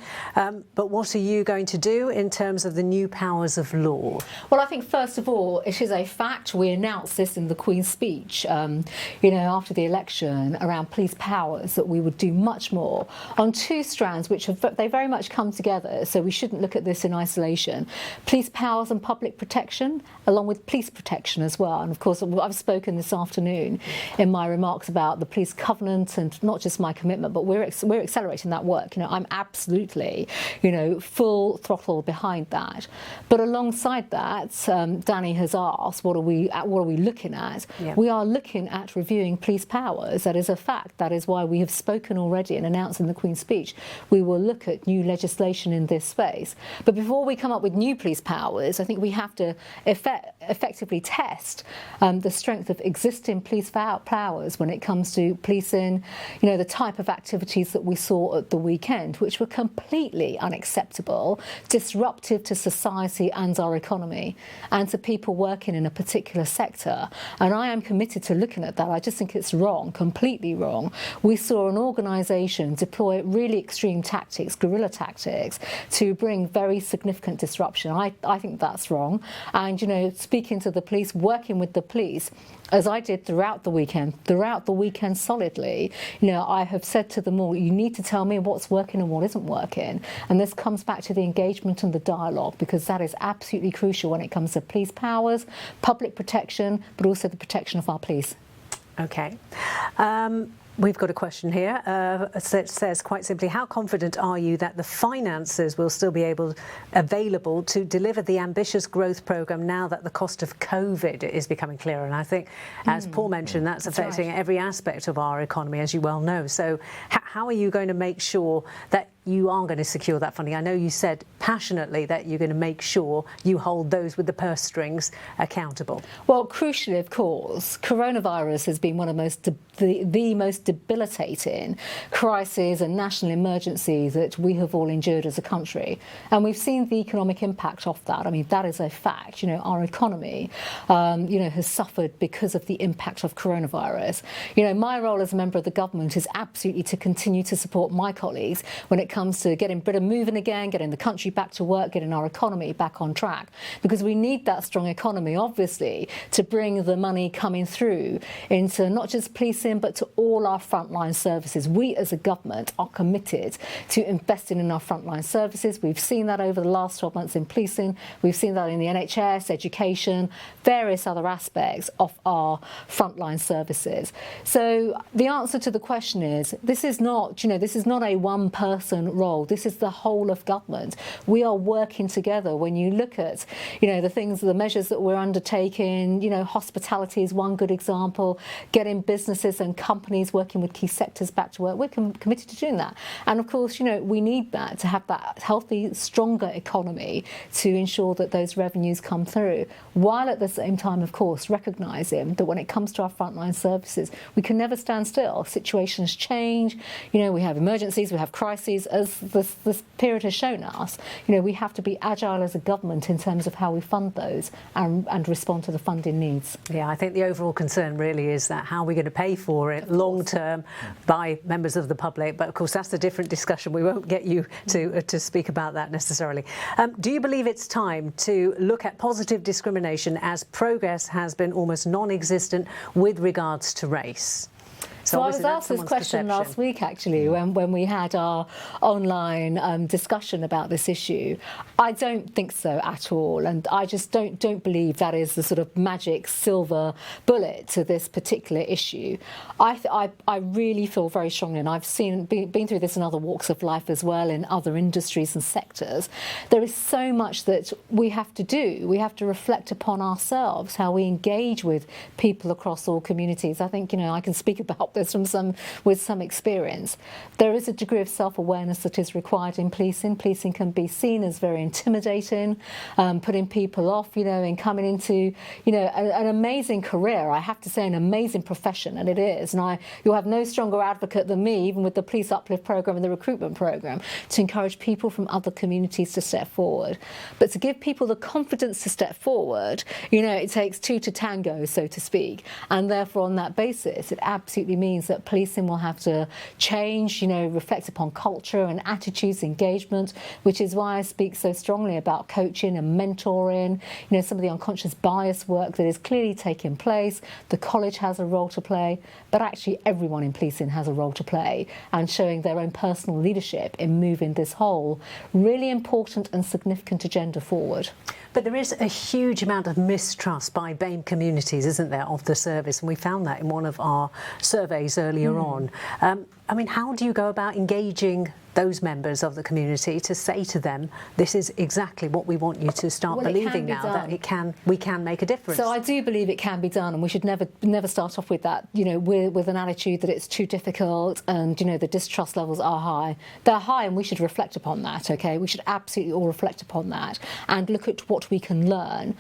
but what are you going to do in terms of the new powers of law? Well, I think first of all, it is a fact. We announced this in the Queen's speech, after the election, around police powers, that we would do much more on two strands, which they very much come together, so we shouldn't look at this in isolation. Police powers and public protection, along with police protection as well. And of course, I've spoken this afternoon in my remarks about the police covenant, and not just my commitment, but we're accelerating that work. I'm absolutely, full throttle behind that. But alongside that, Danny has asked, what are we looking at? Yeah. We are looking at reviewing police powers. That is a fact. That is why we have spoken already and announced in the Queen's speech we will look at new legislation in this space. But before we come up with new police powers, I think we have to effectively test the strength of existing police powers when it comes to policing, the type of activities that we saw at the weekend, which were completely unacceptable, disruptive to society and our economy, and to people working in a particular sector. And I am committed to looking at that. I just think it's wrong, completely wrong. We saw an organisation deploy really extreme tactics, guerrilla tactics, to bring very significant disruption. I think that's wrong. And, speaking to the police, working with the police, as I did throughout the weekend solidly, I have said to them all, you need to tell me what's working and what isn't working. And this comes back to the engagement and the dialogue, because that is absolutely crucial when it comes to police powers, public protection, but also the protection of our police. Okay. We've got a question here. It says quite simply, how confident are you that the finances will still be available to deliver the ambitious growth programme now that the cost of COVID is becoming clearer? And I think, as Paul mentioned, that's affecting every aspect of our economy, as you well know. So how are you going to make sure that you are going to secure that funding? I know you said passionately that you're going to make sure you hold those with the purse strings accountable. Well, crucially, of course, coronavirus has been one of the most debilitating crises and national emergencies that we have all endured as a country. And we've seen the economic impact of that. I mean, that is a fact. Our economy, has suffered because of the impact of coronavirus. My role as a member of the government is absolutely to continue to support my colleagues when it comes to getting Britain moving again, getting the country back to work, getting our economy back on track. Because we need that strong economy, obviously, to bring the money coming through into not just policing, but to all our frontline services. We as a government are committed to investing in our frontline services. We've seen that over the last 12 months in policing. We've seen that in the NHS, education, various other aspects of our frontline services. So the answer to the question is, this is not a one-person important role. This is the whole of government. We are working together. When you look at, the measures that we're undertaking, hospitality is one good example, getting businesses and companies working with key sectors back to work. We're committed to doing that. And of course, we need that to have that healthy, stronger economy to ensure that those revenues come through, while at the same time, of course, recognising that when it comes to our frontline services, we can never stand still. Situations change. We have emergencies, we have crises, as this period has shown us. We have to be agile as a government in terms of how we fund those and respond to the funding needs. Yeah, I think the overall concern really is that how are we going to pay for it long term by members of the public. But of course, that's a different discussion. We won't get you to speak about that necessarily. Do you believe it's time to look at positive discrimination as progress has been almost non-existent with regards to race? So I was asked this question last week, actually, when we had our online discussion about this issue. I don't think so at all, and I just don't believe that is the sort of magic silver bullet to this particular issue. I really feel very strongly, and I've been through this in other walks of life as well, in other industries and sectors. There is so much that we have to do. We have to reflect upon ourselves, how we engage with people across all communities. I think, I can speak about this with some experience. There is a degree of self-awareness that is required in policing. Policing can be seen as very intimidating, putting people off, and coming into, an amazing career. I have to say, an amazing profession, and it is. And you'll have no stronger advocate than me, even with the Police Uplift Programme and the recruitment programme, to encourage people from other communities to step forward. But to give people the confidence to step forward, it takes two to tango, so to speak. And therefore, on that basis, it absolutely means that policing will have to change, reflect upon culture and attitudes, engagement, which is why I speak so strongly about coaching and mentoring, some of the unconscious bias work that is clearly taking place. The college has a role to play, but actually everyone in policing has a role to play, and showing their own personal leadership in moving this whole really important and significant agenda forward. But there is a huge amount of mistrust by BAME communities, isn't there, of the service? And we found that in one of our surveys earlier on. How do you go about engaging those members of the community to say to them, this is exactly what we want you to start believing now, that we can make a difference? So I do believe it can be done, and we should never start off with that, with an attitude that it's too difficult and, the distrust levels are high. They're high, and we should reflect upon that, OK? We should absolutely all reflect upon that and look at what we can learn,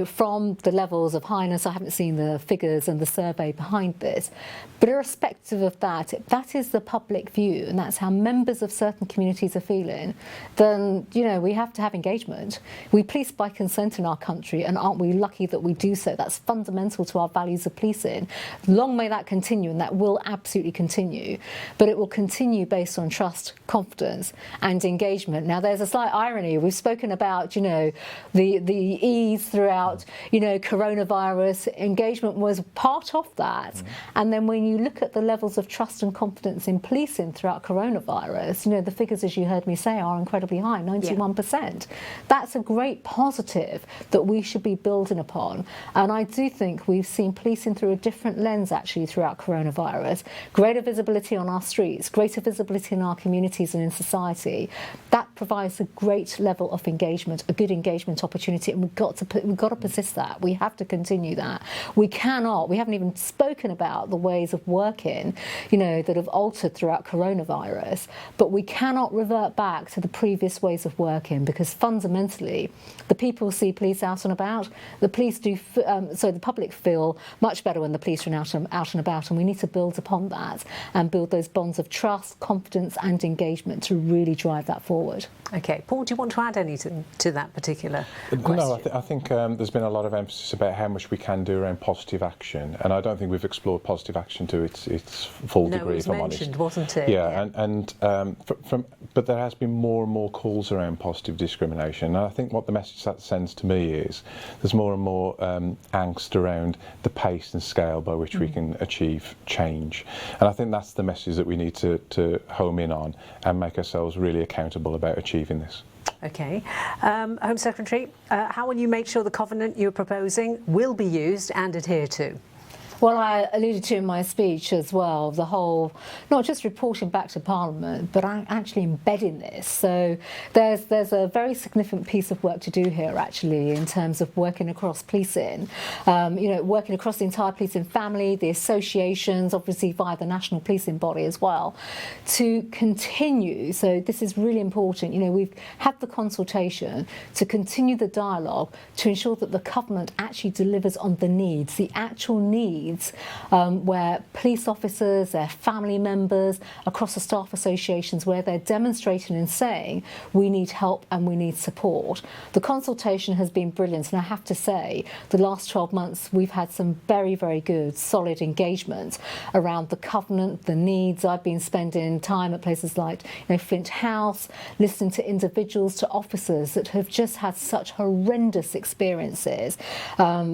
from the levels of highness. I haven't seen the figures and the survey behind this, but irrespective of that, if that is the public view and that's how members of certain communities are feeling, then we have to have engagement. We police by consent in our country, and aren't we lucky that we do so? That's fundamental to our values of policing. Long may that continue, and that will absolutely continue, but it will continue based on trust, confidence and engagement. Now there's a slight irony. We've spoken about the ease throughout coronavirus. Engagement was part of that, and then when you look at the levels of trust and confidence in policing throughout coronavirus, the figures, as you heard me say, are incredibly high, 91%. Yeah. That's a great positive that we should be building upon. And I do think we've seen policing through a different lens, actually, throughout coronavirus. Greater visibility on our streets, greater visibility in our communities and in society. That provides a great level of engagement, a good engagement opportunity, and we've got to persist that. We have to continue that. We haven't even spoken about the ways of working, that have altered throughout coronavirus. But we cannot revert back to the previous ways of working, because fundamentally the people see police out and about. The police the public feel much better when the police are out and about, and we need to build upon that and build those bonds of trust, confidence and engagement to really drive that forward. OK. Paul, do you want to add anything to that particular question? No, I think there's been a lot of emphasis about how much we can do around positive action, and I don't think we've explored positive action to its full degree, if I'm honest. It was mentioned, wasn't it? Yeah. But there has been more and more calls around positive discrimination, and I think what the message that sends to me is there's more and more angst around the pace and scale by which we can achieve change, and I think that's the message that we need to home in on and make ourselves really accountable about achieving this. OK. Home Secretary, how will you make sure the covenant you're proposing will be used and adhered to? Well, I alluded to in my speech as well, the whole, not just reporting back to Parliament, but actually embedding this. So there's a very significant piece of work to do here, actually, in terms of working across policing, working across the entire policing family, the associations, obviously via the national policing body as well, to continue. So this is really important. We've had the consultation to continue the dialogue to ensure that the government actually delivers on the needs, the actual needs, where police officers, their family members, across the staff associations, where they're demonstrating and saying we need help and we need support. The consultation has been brilliant, and I have to say the last 12 months we've had some very, very good, solid engagement around the covenant, the needs. I've been spending time at places like Flint House, listening to individuals, to officers that have just had such horrendous experiences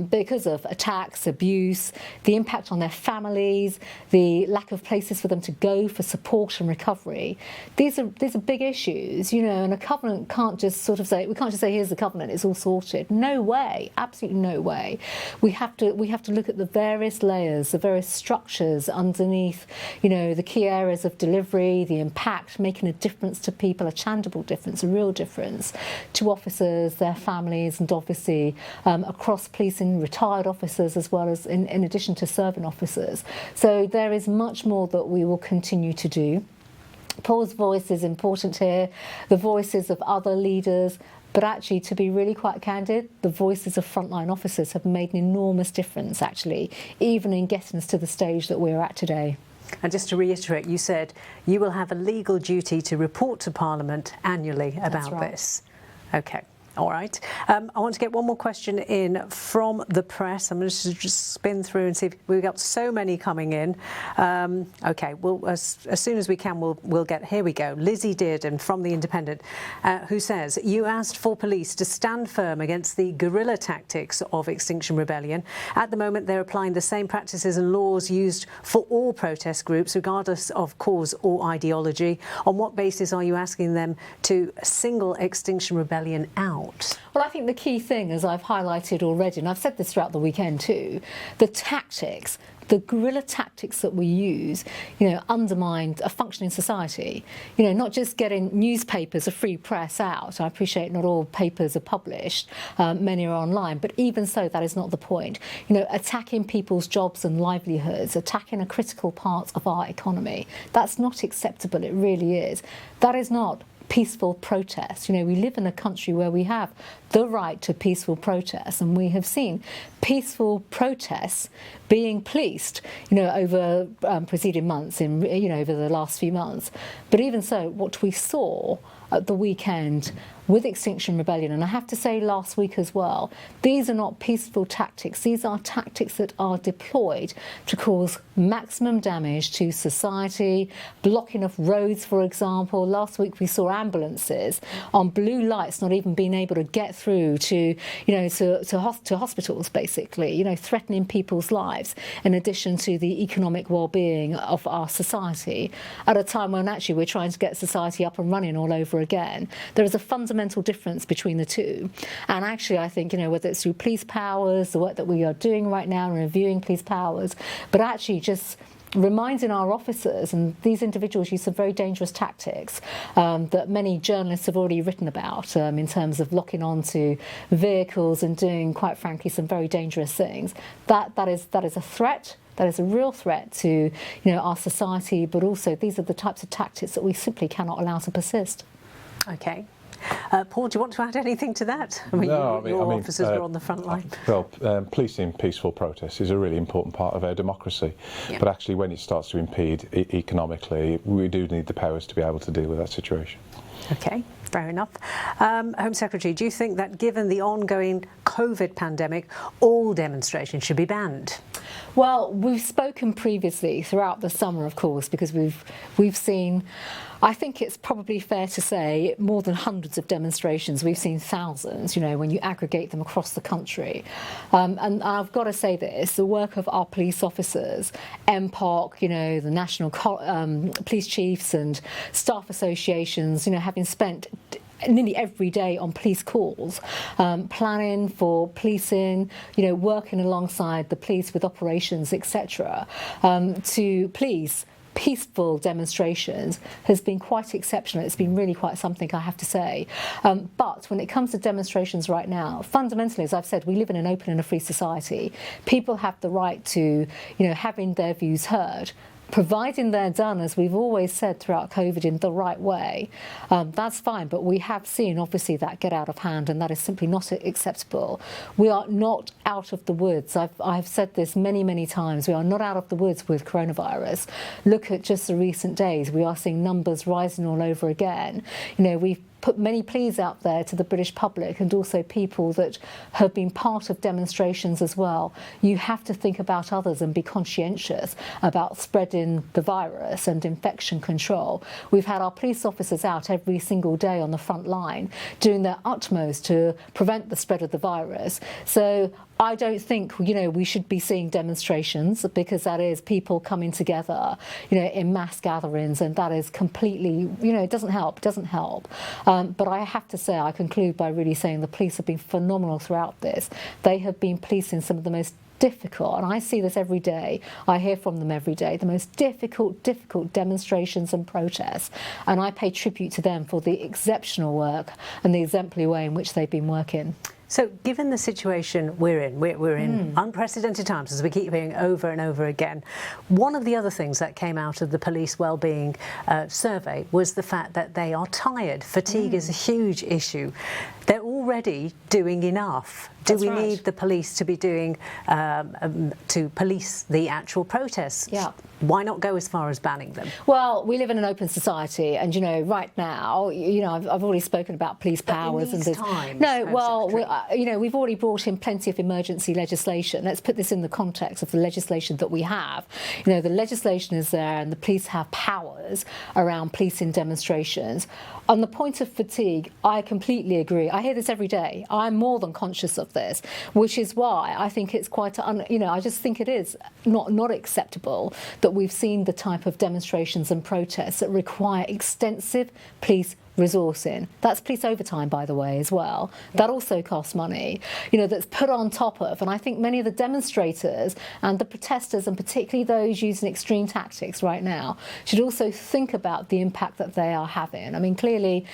because of attacks, abuse, the impact on their families, the lack of places for them to go for support and recovery. These are big issues, and a covenant can't just sort of say, we can't just say here's the covenant, it's all sorted. No way, absolutely no way. We have to look at the various layers, the various structures underneath, the key areas of delivery, the impact, making a difference to people, a tangible difference, a real difference to officers, their families, and obviously across policing, retired officers as well as in addition to serving officers. So there is much more that we will continue to do. Paul's voice is important here, the voices of other leaders, but actually, to be really quite candid, the voices of frontline officers have made an enormous difference, actually, even in getting us to the stage that we're at today. And just to reiterate, you said you will have a legal duty to report to Parliament annually about this. OK. All right. I want to get one more question in from the press. I'm going to just spin through and see if we've got so many coming in. OK, well, as soon as we can, we'll get. Here we go. Lizzie Dearden from The Independent, who says, you asked for police to stand firm against the guerrilla tactics of Extinction Rebellion. At the moment, they're applying the same practices and laws used for all protest groups, regardless of cause or ideology. On what basis are you asking them to single Extinction Rebellion out? Well, I think the key thing, as I've highlighted already, and I've said this throughout the weekend too, the tactics, the guerrilla tactics that we use, undermine a functioning society. Not just getting newspapers, a free press out. I appreciate not all papers are published, many are online, but even so, that is not the point. Attacking people's jobs and livelihoods, attacking a critical part of our economy, that's not acceptable, it really is. That is not peaceful protest. We live in a country where we have the right to peaceful protest, and we have seen peaceful protests being policed, over preceding months, over the last few months. But even so, what we saw at the weekend with Extinction Rebellion, and I have to say last week as well, these are not peaceful tactics. These are tactics that are deployed to cause maximum damage to society, blocking of roads, for example. Last week we saw ambulances on blue lights not even being able to get through to hospitals, basically, threatening people's lives, in addition to the economic well-being of our society, at a time when actually we're trying to get society up and running all over again. There is a fundamental difference between the two, and actually I think whether it's through police powers, the work that we are doing right now, reviewing police powers, but actually just reminding our officers, and these individuals use some very dangerous tactics that many journalists have already written about, in terms of locking onto vehicles and doing, quite frankly, some very dangerous things. That is a threat. That is a real threat to our society, but also these are the types of tactics that we simply cannot allow to persist. OK. Paul, do you want to add anything to that? Your officers were on the front line. Well, policing peaceful protests is a really important part of our democracy. But actually, when it starts to impede economically, we do need the powers to be able to deal with that situation. OK, fair enough. Home Secretary, do you think that given the ongoing COVID pandemic, all demonstrations should be banned? Well, we've spoken previously throughout the summer, of course, because we've seen, I think it's probably fair to say, more than hundreds of demonstrations. We've seen thousands, when you aggregate them across the country. And I've got to say this, the work of our police officers, MPOC, the national police chiefs and staff associations, having spent nearly every day on police calls, planning for policing, working alongside the police with operations, etc., to police peaceful demonstrations has been quite exceptional. It's been really quite something, I have to say. But when it comes to demonstrations right now, fundamentally, as I've said, we live in an open and a free society. People have the right to, having their views heard, providing they're done, as we've always said throughout COVID, in the right way. That's fine, but we have seen obviously that get out of hand, and that is simply not acceptable. We are not out of the woods. I've said this many times. We are not out of the woods with coronavirus. Look at just the recent days. We are seeing numbers rising all over again. We've put many pleas out there to the British public and also people that have been part of demonstrations as well. You have to think about others and be conscientious about spreading the virus and infection control. We've had our police officers out every single day on the front line doing their utmost to prevent the spread of the virus. So I don't think, we should be seeing demonstrations, because that is people coming together, in mass gatherings, and that is completely, it doesn't help. But I have to say, I conclude by really saying the police have been phenomenal throughout this. They have been policing some of the most difficult, and I see this every day, I hear from them every day, the most difficult demonstrations and protests, and I pay tribute to them for the exceptional work and the exemplary way in which they've been working. So given the situation we're in unprecedented times, as we keep hearing over and over again. One of the other things that came out of the police wellbeing survey was the fact that they are tired. Fatigue is a huge issue. They're already doing enough. Do we need the police to be doing, to police the actual protests? Yeah. Why not go as far as banning them? Well, we live in an open society, and right now, I've already spoken about police powers and this. No, well, we've already brought in plenty of emergency legislation. Let's put this in the context of the legislation that we have. The legislation is there, and the police have powers around policing demonstrations. On the point of fatigue, I completely agree. I hear this every day. I'm more than conscious of this, which is why I think it's quite, I just think it is not acceptable that we've seen the type of demonstrations and protests that require extensive police resourcing. That's police overtime, by the way, as well. Yeah. That also costs money, that's put on top of. And I think many of the demonstrators and the protesters, and particularly those using extreme tactics right now, should also think about the impact that they are having. I mean, clearly,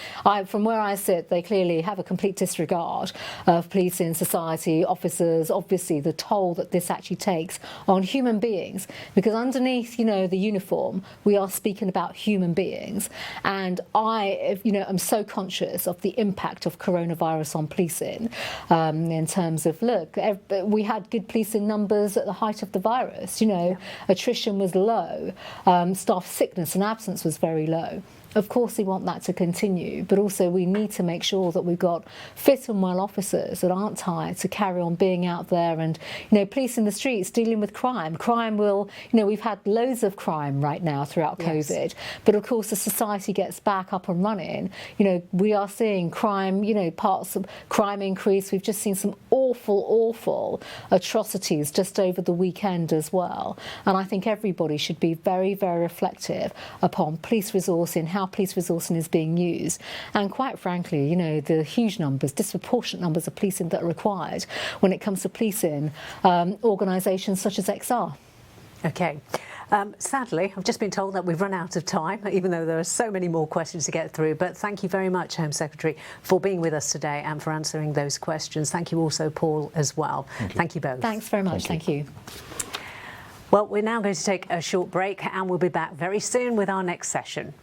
from where I sit, they clearly have a complete disregard of policing, society, officers, obviously the toll that this actually takes on human beings. Because underneath, the uniform, we are speaking about human beings. And I'm so conscious of the impact of coronavirus on policing in terms of, look, we had good policing numbers at the height of the virus. Attrition was low, staff sickness and absence was very low. Of course, we want that to continue, but also we need to make sure that we've got fit and well officers that aren't tired to carry on being out there and, policing the streets, dealing with crime. Crime will, we've had loads of crime right now throughout COVID, but of course, as society gets back up and running, we are seeing crime, parts of crime increase. We've just seen some awful atrocities just over the weekend as well. And I think everybody should be very, very reflective upon police resourcing, how police resourcing is being used, and quite frankly, the huge numbers, disproportionate numbers of policing that are required when it comes to policing organisations such as XR. Okay. Sadly, I've just been told that we've run out of time, even though there are so many more questions to get through. But thank you very much, Home Secretary, for being with us today and for answering those questions. Thank you also, Paul, as well. Thank you both. Thanks very much. Thank you. Well, we're now going to take a short break, and we'll be back very soon with our next session.